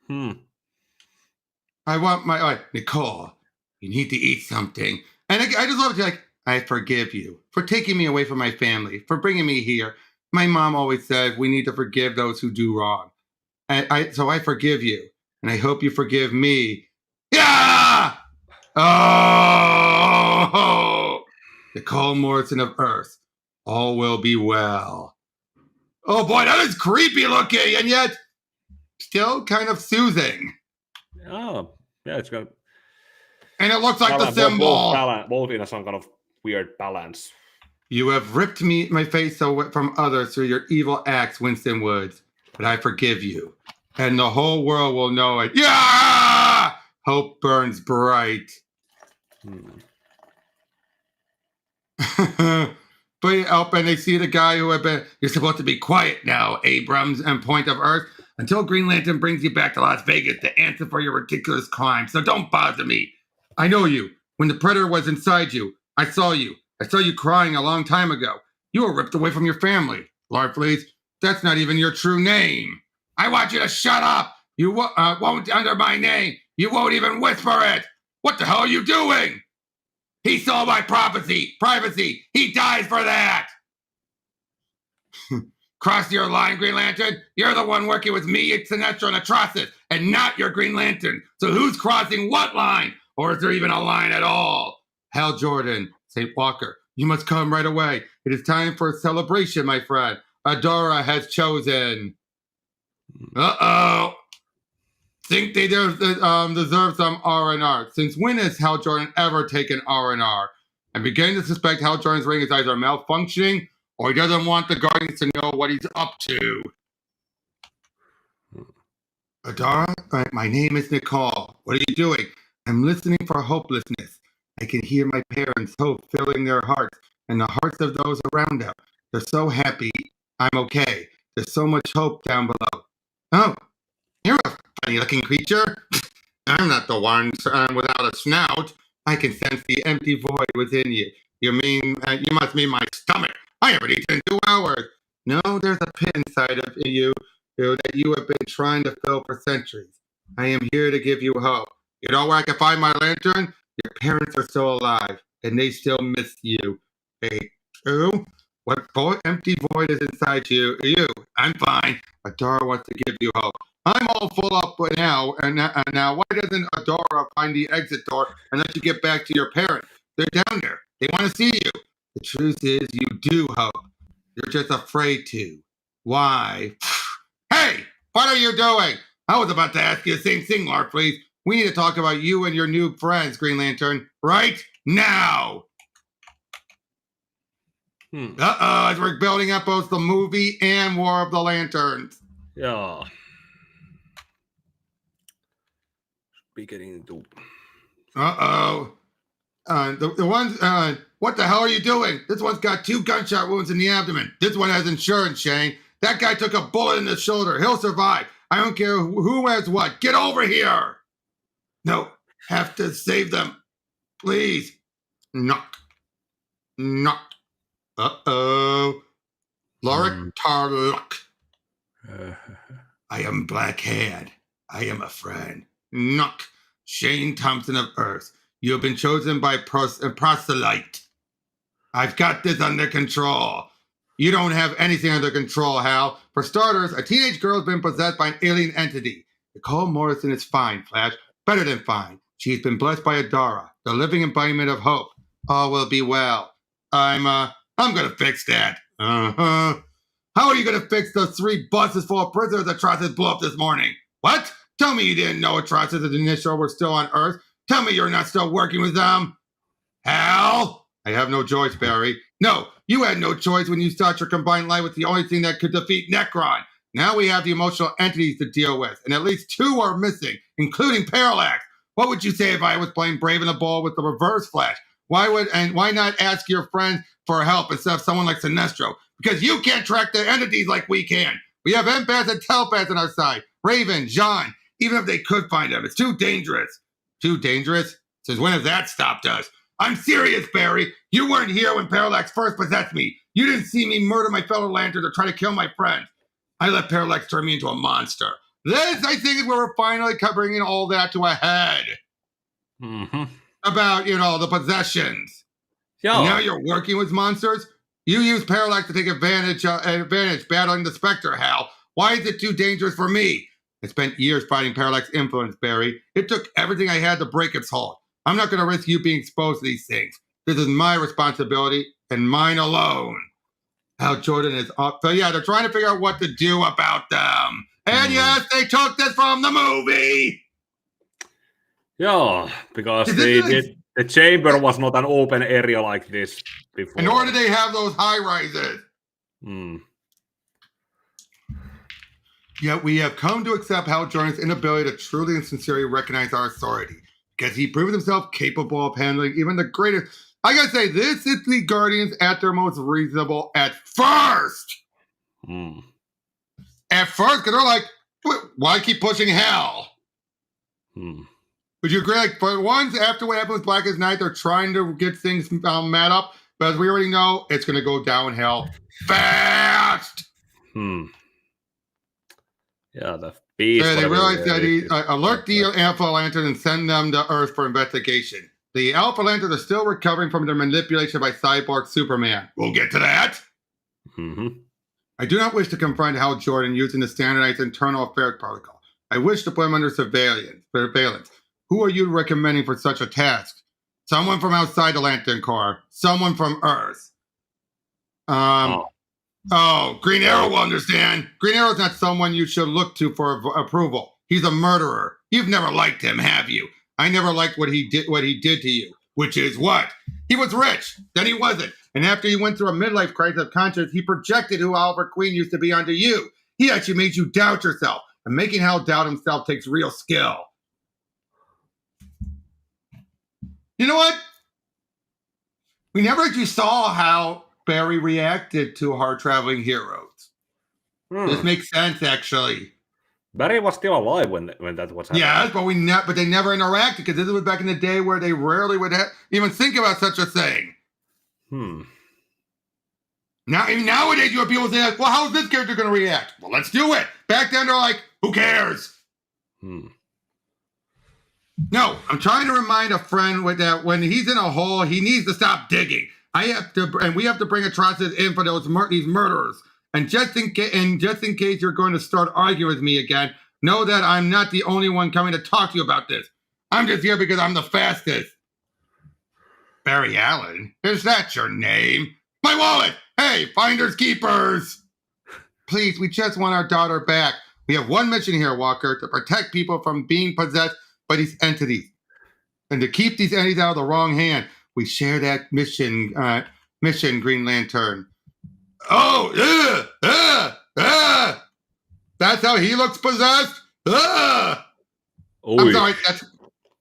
I want my Nicole. You need to eat something, and I just love it. Like, I forgive you for taking me away from my family, for bringing me here. My mom always said we need to forgive those who do wrong, so I forgive you, and I hope you forgive me. Yeah. Oh, Nicole Morrison of Earth. All will be well. Oh boy, that is creepy looking, and yet still kind of soothing. Oh, yeah, it's got. And it looks like the symbol. Both in some kind of weird balance. You have ripped my face from others through your evil acts, Winston Woods. But I forgive you, and the whole world will know it. Yeah! Hope burns bright. But and they see the guy who had been. You're supposed to be quiet now, Abrams and Point of Earth, until Green Lantern brings you back to Las Vegas to answer for your ridiculous crimes. So don't bother me. I know you. When the Predator was inside you, I saw you. I saw you crying a long time ago. You were ripped away from your family. Larfleeze, that's not even your true name. I want you to shut up. You won't under my name. You won't even whisper it. What the hell are you doing? He stole my privacy. He dies for that. Cross your line, Green Lantern. You're the one working with me, Sinestro, and Atrocitus, and not your Green Lantern. So who's crossing what line? Or is there even a line at all? Hal Jordan, St. Walker, you must come right away. It is time for a celebration, my friend. Adora has chosen. Uh-oh. Think they deserve some R&R. Since when has Hal Jordan ever taken R&R? I'm beginning to suspect Hal Jordan's ring is either malfunctioning or he doesn't want the Guardians to know what he's up to. Adora, my name is Nicole. What are you doing? I'm listening for hopelessness. I can hear my parents' hope filling their hearts and the hearts of those around them. They're so happy. I'm okay. There's so much hope down below. Oh, you're a funny-looking creature. I'm not the one without a snout. I can sense the empty void within you. You must mean my stomach. I haven't eaten in 2 hours. No, there's a pit inside of you that you have been trying to fill for centuries. I am here to give you hope. You know where I can find my lantern? Your parents are still alive, and they still miss you. Hey, true? What empty void is inside you? I'm fine. Adora wants to give you hope. I'm all full up now, and now why doesn't Adora find the exit door and let you get back to your parents? They're down there. They want to see you. The truth is, you do hope. You're just afraid to. Why? Hey, what are you doing? I was about to ask you the same thing, Larfleeze. We need to talk about you and your new friends, Green Lantern, right now. As we're building up both the movie and War of the Lanterns. Yeah. Beginning to. The ones. What the hell are you doing? This one's got 2 gunshot wounds in the abdomen. This one has insurance, Shane. That guy took a bullet in the shoulder. He'll survive. I don't care who has what. Get over here. No, have to save them. Please. Knock. Uh-oh. Lorik Tarluk. I am Blackhand. I am a friend. Knock. Shane Thompson of Earth. You have been chosen by proselyte. I've got this under control. You don't have anything under control, Hal. For starters, a teenage girl has been possessed by an alien entity. Nicole Morrison is fine, Flash. Better than fine. She's been blessed by Adora, the living embodiment of hope. All will be well. I'm gonna fix that. How are you gonna fix those 3 buses full of prisoners Atrocitus blew up this morning? What? Tell me you didn't know Atrocitus and Sinestro were still on Earth. Tell me you're not still working with them. Hal? I have no choice, Barry. No, you had no choice when you thought your combined light was the only thing that could defeat Necron. Now we have the emotional entities to deal with, and at least 2 are missing, including Parallax. What would you say if I was playing Brave in the Ball with the Reverse Flash? Why not ask your friends for help instead of someone like Sinestro? Because you can't track the entities like we can. We have empaths and telepaths on our side. Raven, Jean, even if they could find them, it's too dangerous. Too dangerous? Since when has that stopped us? I'm serious, Barry. You weren't here when Parallax first possessed me. You didn't see me murder my fellow Lanterns or try to kill my friends. I let Parallax turn me into a monster. This, I think, is where we're finally bringing all that to a head. About, the possessions. Yeah. And now you're working with monsters? You use Parallax to take advantage battling the Spectre, Hal. Why is it too dangerous for me? I spent years fighting Parallax influence, Barry. It took everything I had to break its hold. I'm not going to risk you being exposed to these things. This is my responsibility and mine alone. Hal Jordan is up. So yeah, they're trying to figure out what to do about them. And yes, they took this from the movie. Yeah, because the chamber was not an open area like this before. And nor did they have those high rises. Yet we have come to accept Hal Jordan's inability to truly and sincerely recognize our authority, because he proved himself capable of handling even the greatest. I gotta say, this is the Guardians at their most reasonable at first. At first, because they're like, why keep pushing Hal? Would you agree? Like, for once, after what happened with Blackest Night, they're trying to get things mad up, but as we already know, it's going to go downhill fast. Yeah, the beast. They realized that alert the Alpha Lantern and send them to Earth for investigation. The Alpha Lanterns are still recovering from their manipulation by Cyborg Superman. We'll get to that. Mm-hmm. I do not wish to confront Hal Jordan using the standardized internal affairs protocol. I wish to put him under surveillance. Who are you recommending for such a task? Someone from outside the Lantern Corps. Someone from Earth. Green Arrow will understand. Green Arrow's not someone you should look to for approval. He's a murderer. You've never liked him, have you? I never liked what he did to you. Which is what? He was rich, then he wasn't. And after he went through a midlife crisis of conscience, he projected who Oliver Queen used to be onto you. He actually made you doubt yourself. And making Hal doubt himself takes real skill. You know what? We never actually saw how Barry reacted to our traveling heroes. This makes sense, actually. Barry was still alive when that was happening. Yes, but they never interacted because this was back in the day where they rarely would even think about such a thing. Nowadays, you have people say, well, how is this character going to react? Well, let's do it. Back then, they're like, who cares? No, I'm trying to remind a friend with that when he's in a hole, he needs to stop digging. We have to bring Atrocitus in for these murderers. And just in case you're going to start arguing with me again, know that I'm not the only one coming to talk to you about this. I'm just here because I'm the fastest. Barry Allen, is that your name? My wallet! Hey, finders keepers! Please, we just want our daughter back. We have one mission here, Walker, to protect people from being possessed by these entities. And to keep these entities out of the wrong hand. We share that mission, Green Lantern. Oh, that's how he looks possessed? I'm sorry,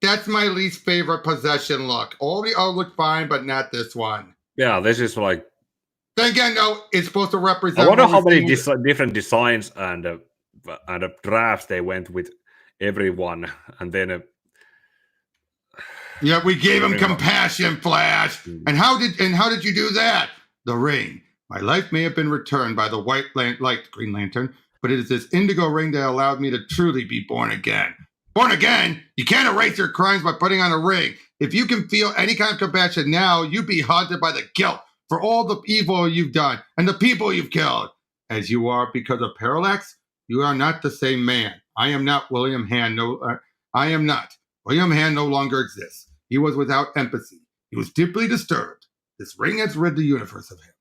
that's my least favorite possession look. All the other look fine, but not this one. Yeah, this is like... Then again, no, it's supposed to represent... I wonder how many different designs and drafts they went with everyone, and then... Yeah, we gave him compassion, Flash. And how did you do that? The ring. My life may have been returned by the white light, Green Lantern, but it is this indigo ring that allowed me to truly be born again. Born again? You can't erase your crimes by putting on a ring. If you can feel any kind of compassion now, you'd be haunted by the guilt for all the evil you've done and the people you've killed. As you are because of Parallax, you are not the same man. I am not William Hand. I am not. William Hand no longer exists. He was without empathy. He was deeply disturbed. This ring has rid the universe of him.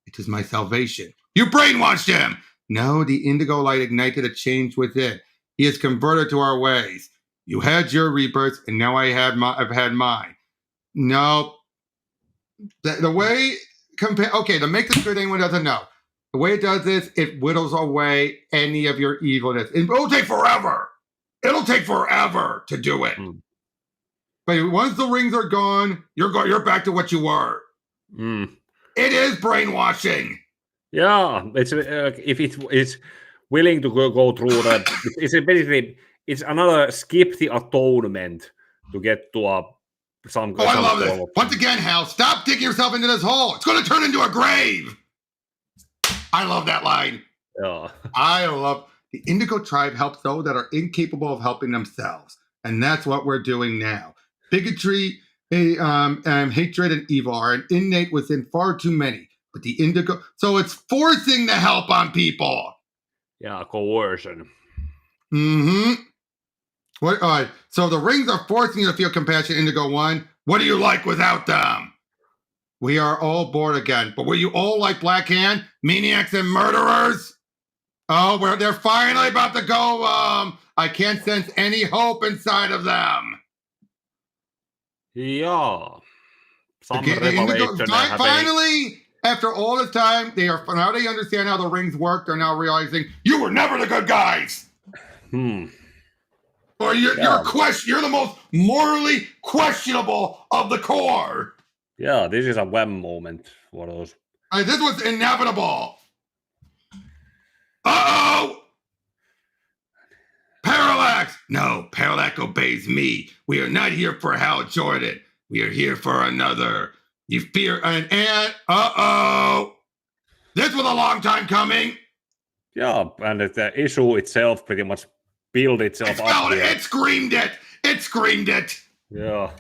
It is my salvation. You brainwashed him! No, the indigo light ignited a change within. He is converted to our ways. You had your rebirth, and now I've had mine. No. The way... to make this clear to anyone who doesn't know, the way it does this, it whittles away any of your evilness. It'll take forever. It'll take forever to do it. But once the rings are gone, you're back to what you were. It is brainwashing. Yeah, it's if it's willing to go through that. It's basically it's another skip the atonement to get to some. Oh, I love this. Once again, Hal, stop digging yourself into this hole. It's going to turn into a grave. I love that line. Yeah, I love the Indigo tribe helps those that are incapable of helping themselves, and that's what we're doing now. Bigotry, hatred, and evil are innate within far too many. But the Indigo, so it's forcing the help on people. Yeah, coercion. What? So the rings are forcing you to feel compassion, Indigo-1. What do you like without them? We are all born again. But were you all like Black Hand, maniacs and murderers? Oh, they're finally about to go. I can't sense any hope inside of them. Yeah. Finally, after all this time, they understand how the rings work. They're now realizing you were never the good guys. Or you're the most morally questionable of the Corps. Yeah, this is a wham moment for those. This was inevitable. Uh-oh! Parallax! No, Parallax obeys me. We are not here for Hal Jordan. We are here for another. You fear an ant? Uh-oh! This was a long time coming. Yeah, and the issue itself pretty much built itself up. It screamed it! It screamed it! Yeah.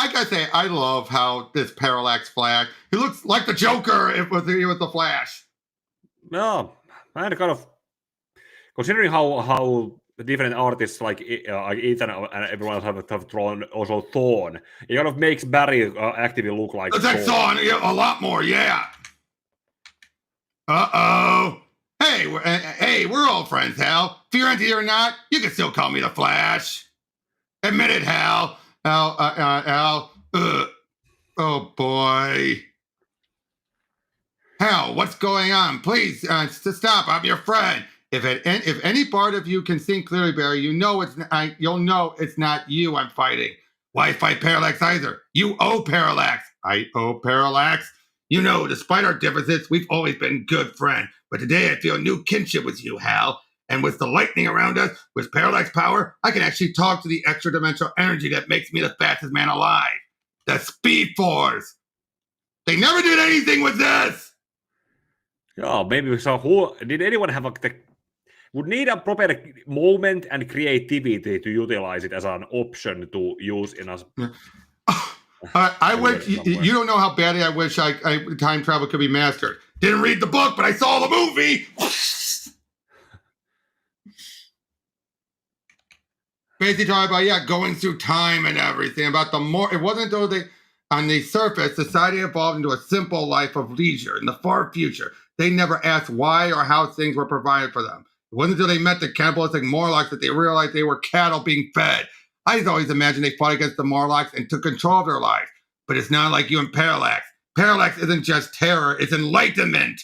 I gotta say, I love how this Parallax Flash. He looks like the Joker with the Flash. Yeah, and kind of considering how the different artists like Ethan and everyone else have drawn also Thorn, it kind of makes Barry actively look like Thorn. A lot more, yeah. Uh-oh. Hey, we're all friends, Hal. If you're entity or not, you can still call me the Flash. Admit it, Hal. Hal. Oh, boy. Hal, what's going on? Please, stop. I'm your friend. If any part of you can think clearly, Barry, you'll know it's not you I'm fighting. Why fight Parallax either? You owe Parallax. I owe Parallax. You know, despite our differences, we've always been good friends. But today I feel a new kinship with you, Hal. And with the lightning around us, with Parallax power, I can actually talk to the extra-dimensional energy that makes me the fastest man alive. The Speed Force. They never did anything with this. Yeah, maybe so. Did anyone have would need a proper moment and creativity to utilize it as an option to use in us? I wish you don't know how badly I wish time travel could be mastered. Didn't read the book, but I saw the movie. Basically talking about going through time and everything. About it wasn't though on the surface, society evolved into a simple life of leisure in the far future. They never asked why or how things were provided for them. It wasn't until they met the cannibalistic Morlocks that they realized they were cattle being fed. I always imagined they fought against the Morlocks and took control of their lives. But it's not like you and Parallax. Parallax isn't just terror, it's enlightenment.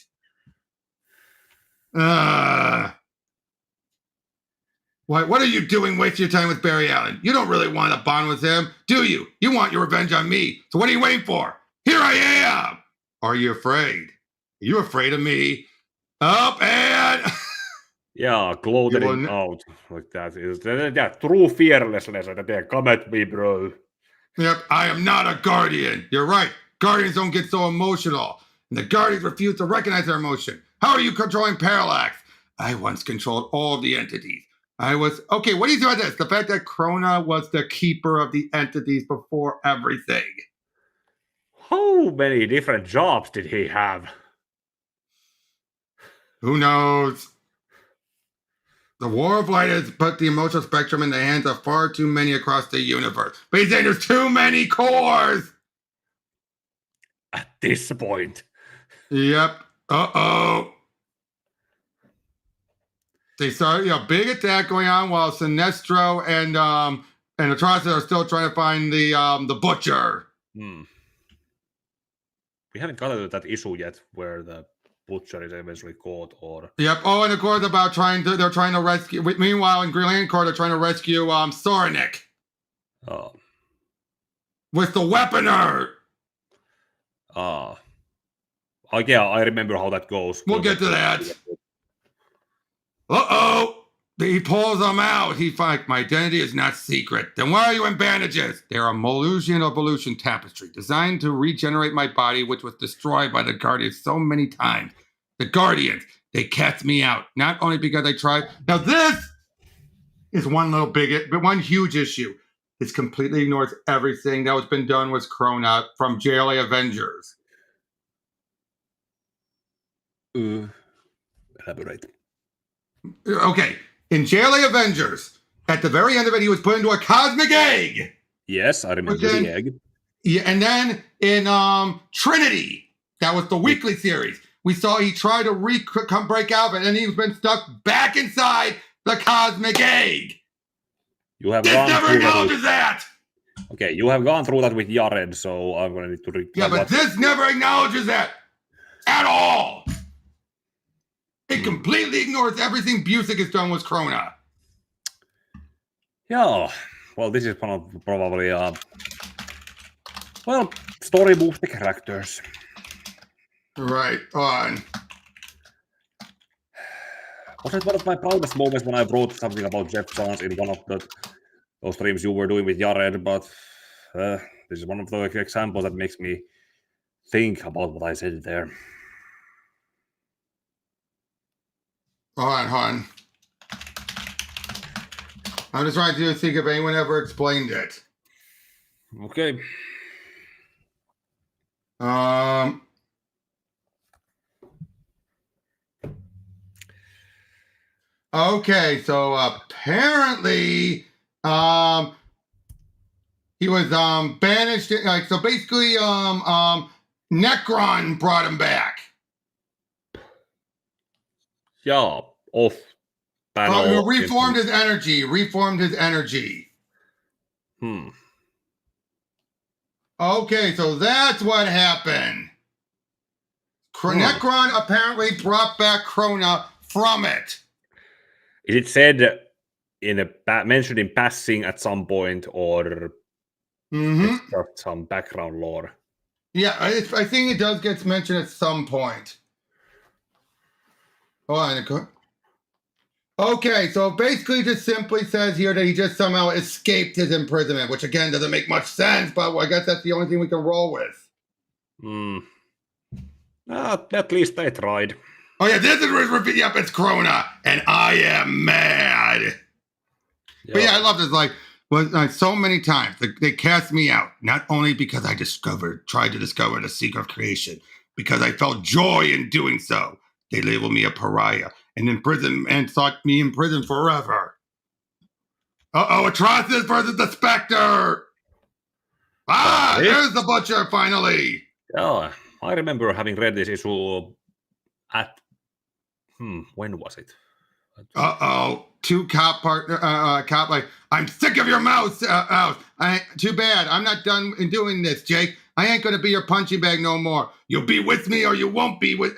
What are you doing wasting your time with Barry Allen? You don't really want to bond with him, do you? You want your revenge on me. So what are you waiting for? Here I am! Are you afraid? Are you afraid of me? Up and... Yeah, gloating out like that is true fearlessness. Come at me, bro. Yep, I am not a Guardian. You're right. Guardians don't get so emotional. And the Guardians refuse to recognize their emotion. How are you controlling Parallax? I once controlled all of the entities. Okay, what do you do about this? The fact that Krona was the keeper of the entities before everything. How many different jobs did he have? Who knows? The War of Light has put the emotional spectrum in the hands of far too many across the universe. But he's saying there's too many cores! At this point. Yep. Uh-oh. They started a big attack going on while Sinestro and Atrocitus are still trying to find the Butcher. We haven't gotten to that issue yet where the Butcher is eventually caught, or yep. Oh, and of course they're trying to rescue. Meanwhile, in Green Lantern Corps, they're trying to rescue Soranik. Oh. With the weaponer. Yeah, I remember how that goes. We'll get to that. Uh-oh. He pulls them out. He finds my identity is not secret. Then why are you in bandages? They're a Molusian evolution tapestry designed to regenerate my body, which was destroyed by the Guardians so many times. The Guardians, they cast me out. Not only because I tried. Now this is one huge issue. It completely ignores everything that was been done with Krona from JLA Avengers. Elaborate. Okay. In JLA Avengers, at the very end of it, he was put into a cosmic egg. Yes, I remember the egg. Yeah, and then in Trinity, that was the weekly series, we saw he tried to break out, and then he's been stuck back inside the cosmic egg. You have never acknowledges that. Okay, you have gone through that with Jared, so I'm going to need to... Yeah, but this never acknowledges that at all. It completely ignores everything Busick has done with Krona. Yeah, well, this is probably, story moves the characters. Right on. Was it one of my proudest moments when I wrote something about Jeff Johns in one of those streams you were doing with Jared, but this is one of the examples that makes me think about what I said there. Hold on. I'm just trying to think if anyone ever explained it. Okay. Okay, so apparently, he was banished. Like, so basically, Necron brought him back. Yeah, off panel. Reformed his energy. Reformed his energy. Okay, so that's what happened. Necron apparently brought back Krona from it. Is it said mentioned in passing at some point, or it's just some background lore? Yeah, I think it does get mentioned at some point. Okay, so basically just simply says here that he just somehow escaped his imprisonment, which again doesn't make much sense, but I guess that's the only thing we can roll with. At least they tried. Oh yeah, this is yep, it's Krona, and I am mad. Yeah. But yeah, I love this. Like so many times they cast me out, not only because I tried to discover the secret of creation, because I felt joy in doing so. They labeled me a pariah and imprisoned and thought me in prison forever. Atrocitus versus the Spectre. There's the Butcher finally. Yeah, I remember having read this issue at when was it? Two cop partner cop like, I'm sick of your mouth. Too bad. I'm not done in doing this, Jake. I ain't gonna be your punching bag no more. You'll be with me or you won't be with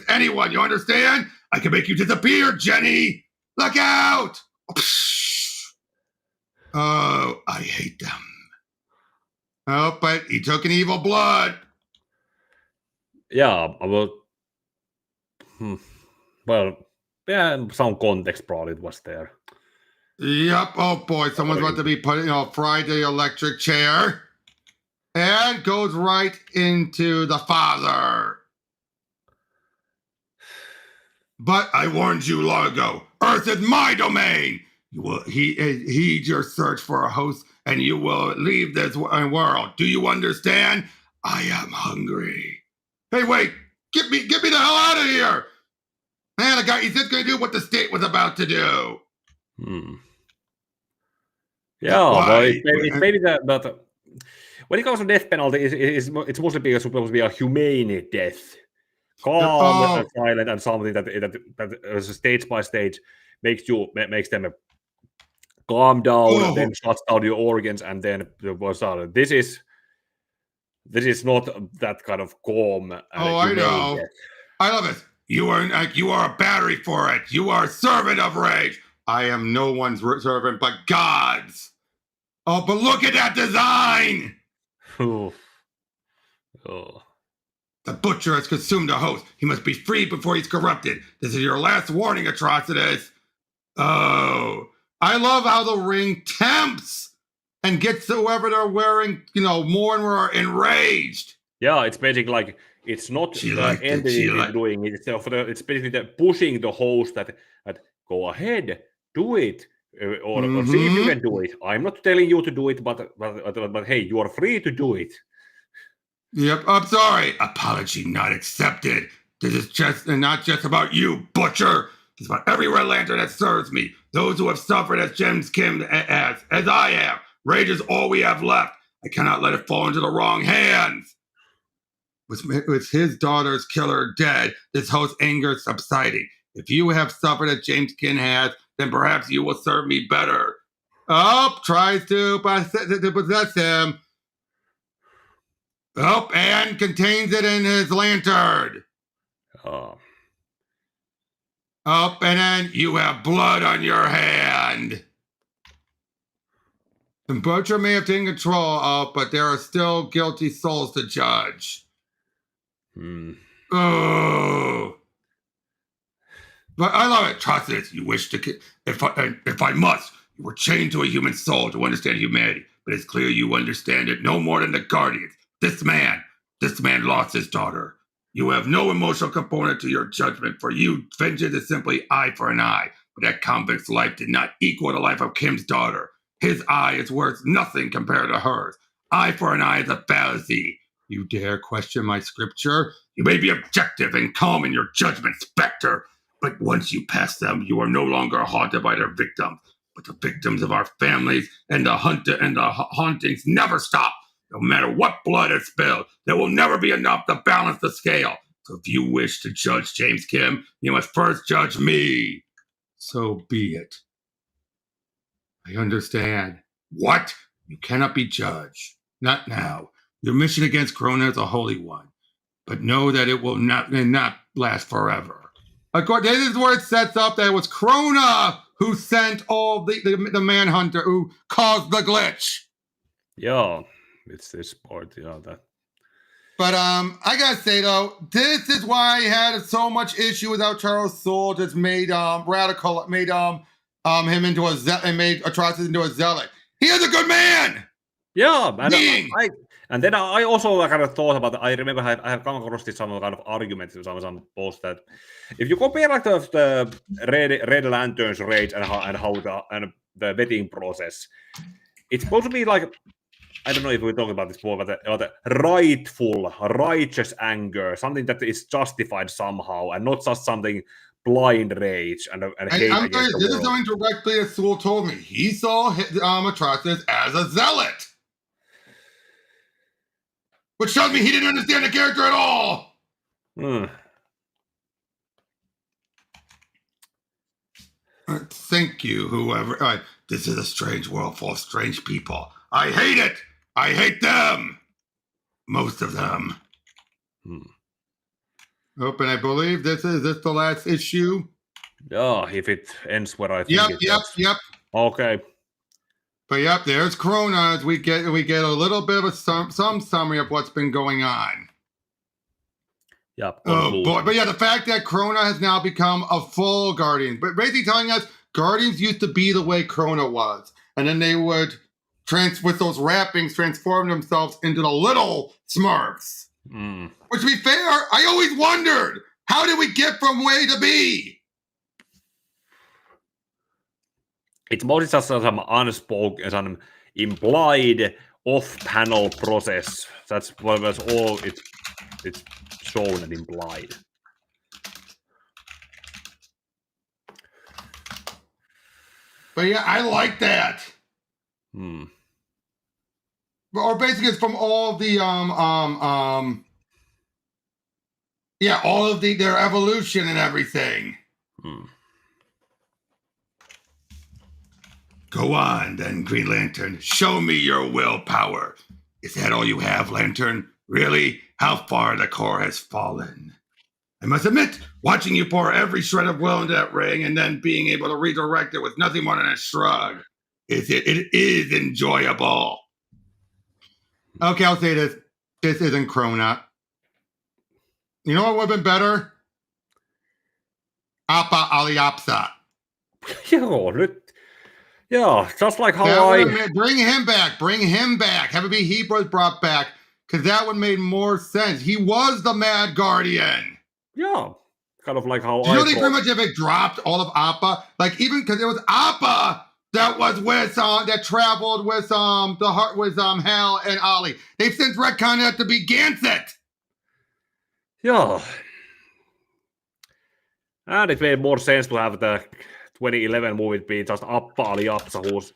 anyone. You understand? I can make you disappear, Jenny. Look out! Oh, I hate them. Oh, but he took an evil blood. Yeah, well, yeah, some context probably was there. Yep. Oh boy, someone's about to be put, fried to the electric chair, and goes right into the father. But I warned you long ago. Earth is my domain. You will heed your search for a host, and you will leave this world. Do you understand? I am hungry. Hey, wait! Get me the hell out of here! Man, the guy, he's just going to do what the state was about to do. Yeah, well, it's maybe that when it comes to death penalty, it's mostly because it's supposed to be a humane death. Calm and silent, and something that stage by stage makes them calm down, and then shuts down your organs, and then this is not that kind of calm. I know. Death. I love it. You are a battery for it. You are a servant of rage. I am no one's servant but God's. Oh, but look at that design. The Butcher has consumed a host. He must be freed before he's corrupted. This is your last warning, Atrocitus. Oh, I love how the ring tempts and gets whoever they're wearing, more and more enraged. Yeah, it's basically like, it's not the entity doing it. It's basically pushing the host that go ahead, do it, or see if you can do it. I'm not telling you to do it, but hey, you are free to do it. Yep, I'm sorry. Apology not accepted. This is not just about you, Butcher. It's about every Red Lantern that serves me. Those who have suffered as James Kim as I have. Rage is all we have left. I cannot let it fall into the wrong hands. With his daughter's killer dead, this host's anger subsiding. If you have suffered as James Kim has, then perhaps you will serve me better. Tries to possess him. And contains it in his lantern. And then you have blood on your hand. The Butcher may have taken control of, but there are still guilty souls to judge. Oh. But I love it. Trust it. You wish to, if I must, you were chained to a human soul to understand humanity. But it's clear you understand it no more than the Guardians. This man lost his daughter. You have no emotional component to your judgment. For you, vengeance is simply eye for an eye. But that convict's life did not equal the life of Kim's daughter. His eye is worth nothing compared to hers. Eye for an eye is a fallacy. You dare question my scripture? You may be objective and calm in your judgment, Spectre, but once you pass them, you are no longer haunted by their victims, but the victims of our families, and the hauntings never stop. No matter what blood is spilled, there will never be enough to balance the scale. So if you wish to judge James Kim, you must first judge me. So be it. I understand. What? You cannot be judged. Not now. Your mission against Krona is a holy one. But know that it will not last forever. This is where it sets up that it was Krona who sent all the manhunter who caused the glitch. Yeah, it's this part, that. But I gotta say though, this is why I had so much issue with how Charles Soule just made Radical him into and made Atrocitus into a zealot. He is a good man. Yeah, and then I also kind of thought about. I remember I have come across this some kind of argument in some post that if you compare like the Red Lantern's rage and how the vetting process, it's supposed to be like, I don't know if we're talking about this before, but the righteous anger, something that is justified somehow, and not just something blind rage and hate against the world. This is something directly as Soule told me. He saw Atrocitus as a zealot, which tells me he didn't understand the character at all. Thank you, whoever. This is a strange world full of strange people. I hate it. I hate them. Most of them. Oh, and I believe this is the last issue. Yeah, if it ends where I think Yep. Okay. But there's Krona. We get a little bit of some summary of what's been going on. Yep. Oh boy. But the fact that Krona has now become a full Guardian, but basically telling us Guardians used to be the way Krona was, and then they would with those wrappings transform themselves into the little Smurfs. Which, to be fair, I always wondered, how did we get from way to be? It's mostly just some unspoken, some implied off-panel process. That's what was all it's shown and implied. But I like that. Or basically, it's from all the all of their evolution and everything. Go on, then, Green Lantern. Show me your willpower. Is that all you have, Lantern? Really? How far the core has fallen? I must admit, watching you pour every shred of will into that ring and then being able to redirect it with nothing more than a shrug, it is enjoyable. Okay, I'll say this. This isn't Krona. You know what would have been better? Appa Aliapsa. Yeah, just like how Bring him back. Have it be he was brought back, because that would have made more sense. He was the Mad Guardian. Yeah, kind of like how Do you know they pretty much have dropped all of Appa? Like, even because it was Appa that was with that traveled with Hal and Ollie. They've since retconned it to be Gansett. Yeah. And it made more sense to have the 2011 movie be just Appa Aliapsa, whose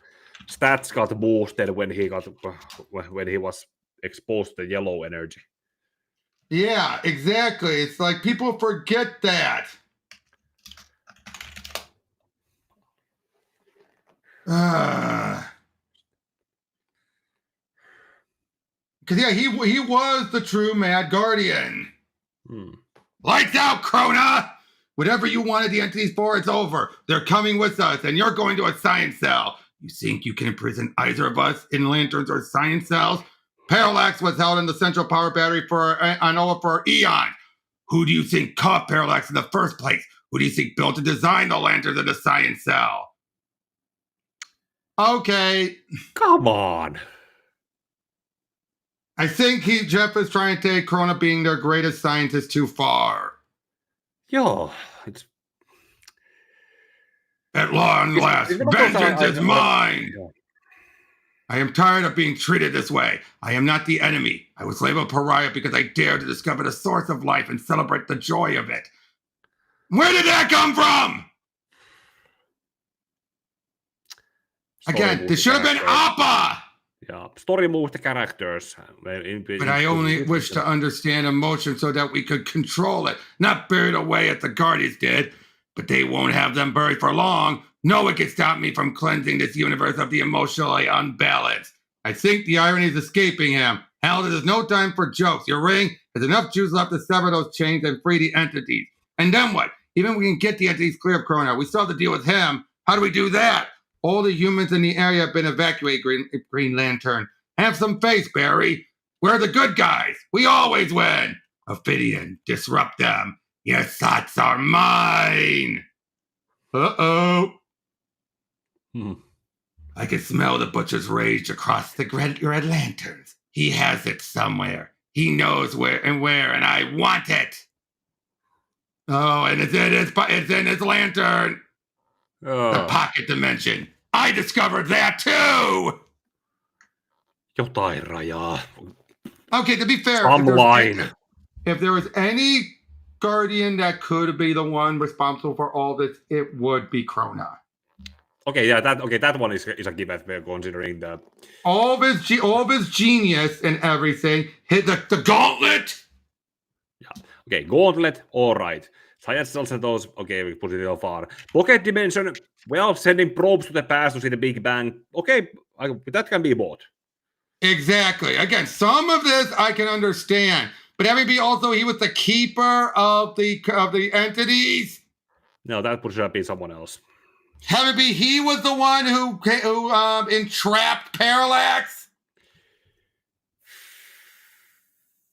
stats got boosted when he was exposed to yellow energy. Yeah, exactly. It's like people forget that. Because he was the true Mad Guardian. Lights out, Krona! Whatever you wanted the entities for, it's over. They're coming with us, and you're going to a science cell. You think you can imprison either of us in lanterns or science cells? Parallax was held in the central power battery for eons. Who do you think caught Parallax in the first place? Who do you think built and designed the lanterns in the science cell? Okay. Come on. I think Jeff is trying to take Krona being their greatest scientist too far. Yeah, it's... At long last, vengeance is mine. I am tired of being treated this way. I am not the enemy. I was labeled pariah because I dared to discover the source of life and celebrate the joy of it. Where did that come from? Again, this should have been Appa! Yeah, story moves the characters. But I only wish to understand emotion so that we could control it, not bury it away as the Guardians did. But they won't have them buried for long. No one can stop me from cleansing this universe of the emotionally unbalanced. I think the irony is escaping him. Hal, there's no time for jokes. Your ring has enough juice left to sever those chains and free the entities. And then what? Even if we can get the entities clear of Corona, we still have to deal with him. How do we do that? All the humans in the area have been evacuated, Green Lantern. Have some faith, Barry. We're the good guys. We always win. Ophidian, disrupt them. Your thoughts are mine. Uh-oh. I can smell the butcher's rage across the red lanterns. He has it somewhere. He knows where, and I want it. Oh, and it's in his lantern. The pocket dimension. I discovered that too. Jotain rajaa. Okay, to be fair, if there was any Guardian that could be the one responsible for all this, it would be Krona. Okay, yeah, that one is a given. We're considering that all of his genius and everything hit the gauntlet. Yeah. Okay, gauntlet. All right. Science tells those. Okay, we put it so far. Pocket dimension. Well, sending probes to the past to see the Big Bang. Okay, that can be bought. Exactly. Again, some of this I can understand, but that may be also he was the keeper of the entities. No, that should be someone else. Have it be he was the one who entrapped Parallax?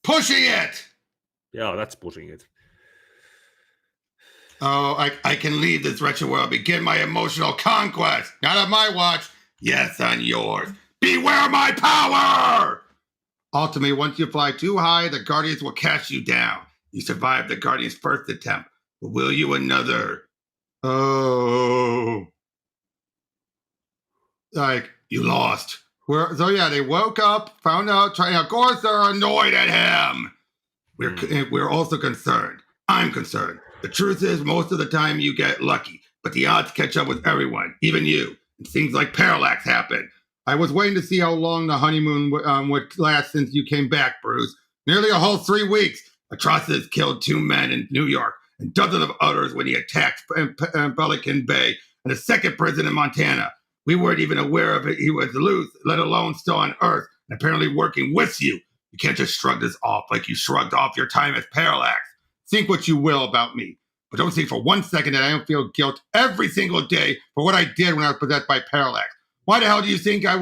Pushing it! Yeah, that's pushing it. Oh, I can leave this wretched world, begin my emotional conquest. Not on my watch. Yes, on yours. Beware my power! Ultimately, once you fly too high, the Guardians will cast you down. You survived the Guardians' first attempt, but will you another? Oh. Like, you lost. So yeah, they woke up, found out, of course they're annoyed at him. We're also concerned. I'm concerned. The truth is, most of the time you get lucky, but the odds catch up with everyone, even you. And things like Parallax happen. I was waiting to see how long the honeymoon would last since you came back, Bruce. Nearly a whole 3 weeks. Atrocitus killed 2 men in New York and dozens of others when he attacked Pelican Bay and a second prison in Montana. We weren't even aware of it. He was loose, let alone still on Earth, and apparently working with you. You can't just shrug this off like you shrugged off your time as Parallax. Think what you will about me, but don't think for 1 second that I don't feel guilt every single day for what I did when I was possessed by Parallax. Why the hell do you think I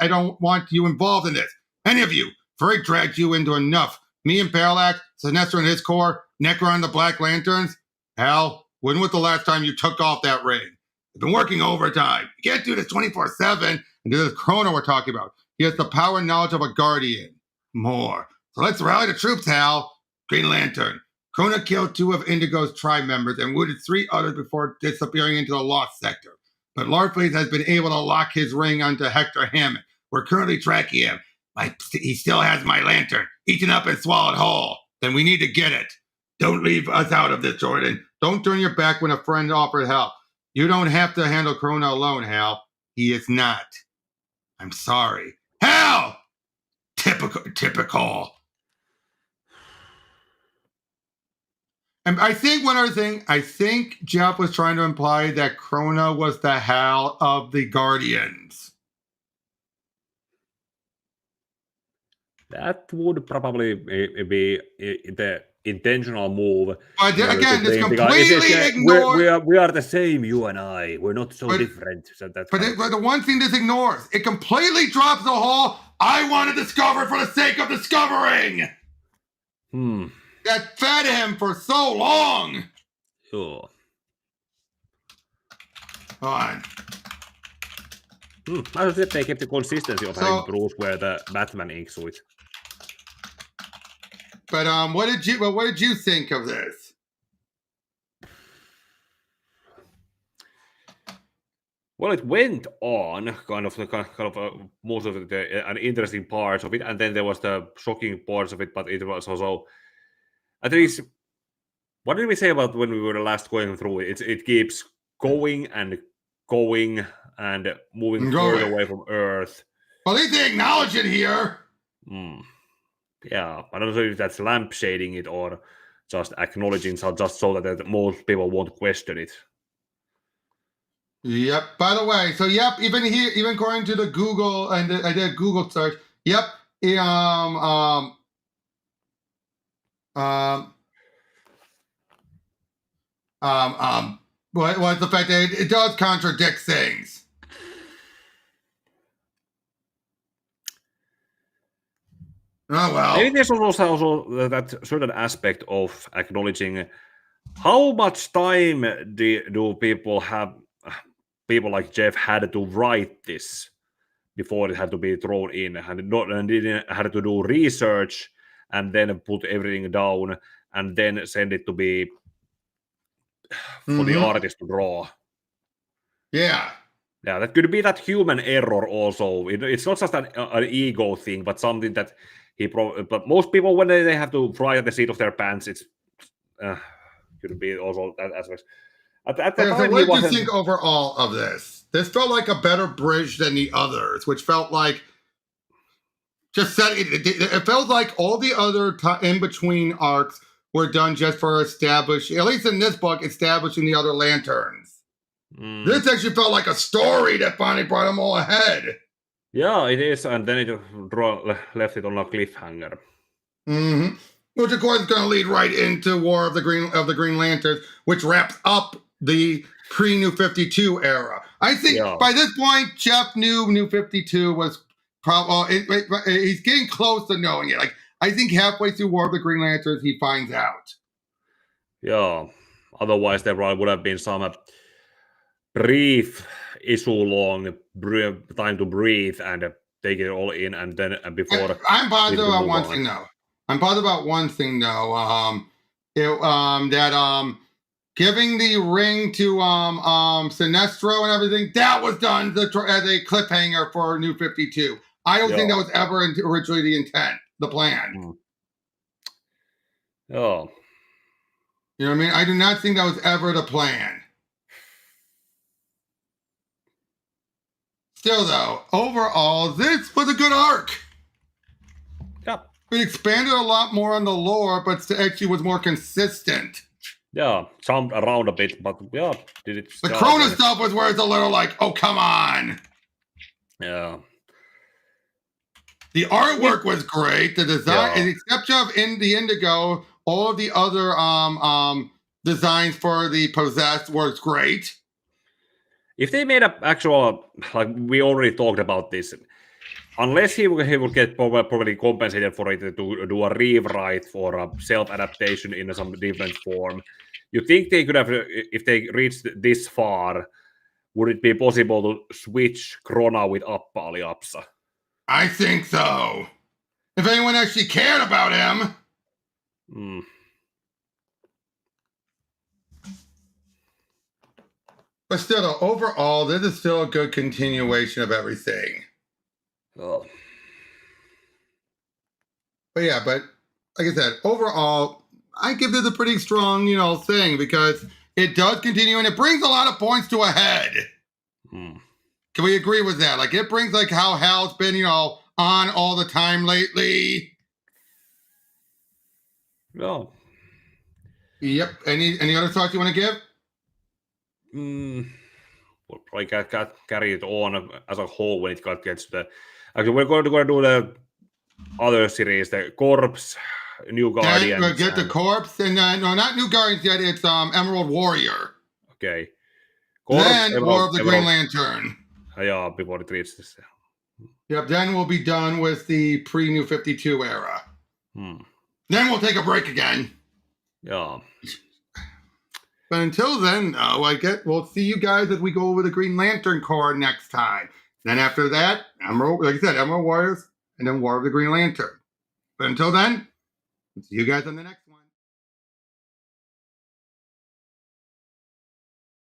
don't want you involved in this? Any of you. Ferris dragged you into enough. Me and Parallax, Sinestro and his core, Necro and the Black Lanterns. Hal, when was the last time you took off that ring? I've been working overtime. You can't do this 24/7 and do this Chrono we're talking about. He has the power and knowledge of a Guardian. More. So let's rally the troops, Hal. Green Lantern. Krona killed 2 of Indigo's tribe members and wounded 3 others before disappearing into the Lost Sector. But Larfleeze has been able to lock his ring onto Hector Hammond. We're currently tracking him. He still has my lantern, eaten up and swallowed whole. Then we need to get it. Don't leave us out of this, Jordan. Don't turn your back when a friend offered help. You don't have to handle Krona alone, Hal. He is not. I'm sorry. Hal! Typical. And I think one other thing, I think Jeff was trying to imply that Krona was the Hal of the Guardians. That would probably be the intentional move. But again, it's completely ignored. We are the same, you and I. We're not so different. So that's but the one thing this ignores, it completely drops the whole, I want to discover for the sake of discovering. That fed him for so long. Sure. On. I would say they kept the consistency of having Bruce wear the Batman ink suit. But what did you think of this? Well, it went on kind of most of the interesting parts of it, and then there was the shocking parts of it. But it was also, at least, what did we say about when we were last going through it? It keeps going and moving further away from Earth. Well, at least they acknowledge it here. Yeah, I don't know if that's lampshading it or just acknowledging, just so that most people won't question it. Yep. By the way, so yep, even here, even according to the Google, and I did a Google search. Yep. What's the fact that it does contradict things? Oh well. Maybe there's also that certain aspect of acknowledging how much time do people have. People like Jeff had to write this before it had to be thrown in, and didn't had to do research and then put everything down and then send it to be for the artist to draw. Yeah, that could be that human error also. It's not just an ego thing, but something that but most people, when they have to fly at the seat of their pants, it's could be also that aspect. At the time, so what do you think overall of this? This felt like a better bridge than the others, which felt like it felt like all the other in-between arcs were done just for establishing, at least in this book, establishing the other lanterns. This actually felt like a story that finally brought them all ahead. Yeah, it is, and then it left it on a cliffhanger. Which of course is going to lead right into War of the Green Lanterns, which wraps up the pre-New 52 era. I think by this point, Jeff knew New 52 was probably, he's getting close to knowing it. Like, I think halfway through War of the Green Lanterns, he finds out. Yeah, otherwise there would have been some brief issue long time to breathe and take it all in, and then before. I'm positive about one thing, though. That giving the ring to Sinestro and everything, that was done as a cliffhanger for New 52. I don't think that was ever originally the intent, the plan. Oh. You know what I mean? I do not think that was ever the plan. Still, though, overall, this was a good arc. Yeah. It expanded a lot more on the lore, but actually was more consistent. Yeah, jumped around a bit, but yeah, did it. The Krona stuff was where it's a little like, oh, come on. Yeah. The artwork was great. The design, except of in the Indigo, all of the other designs for the Possessed was great. If they made up actual, like we already talked about this, unless he will get probably compensated for it to do a rewrite for a self-adaptation in some different form, you think they could have, if they reached this far, would it be possible to switch Krona with Appa Aliapsa? I think so. If anyone actually cared about him. But still, though, overall, this is still a good continuation of everything. Oh. But yeah, but like I said, overall, I give this a pretty strong, thing because it does continue and it brings a lot of points to a head. Can we agree with that? Like, it brings like how Hal's been, on all the time lately. No. Yep. Any other thoughts you want to give? We'll probably got carry it on as a whole when it gets to the. Actually, we're going to do the other series, the Corpse, New Guardians. Then we'll get the Corpse, and no, not New Guardians yet. It's Emerald Warrior. Okay. Corpse, then War of the Green Lantern. Yeah, before it reaches this. Yep. Then we'll be done with the pre-New 52 era. Then we'll take a break again. Yeah. But until then, we'll see you guys as we go over the Green Lantern Corps next time. Then after that, Emerald Warriors, and then War of the Green Lantern. But until then, see you guys on the next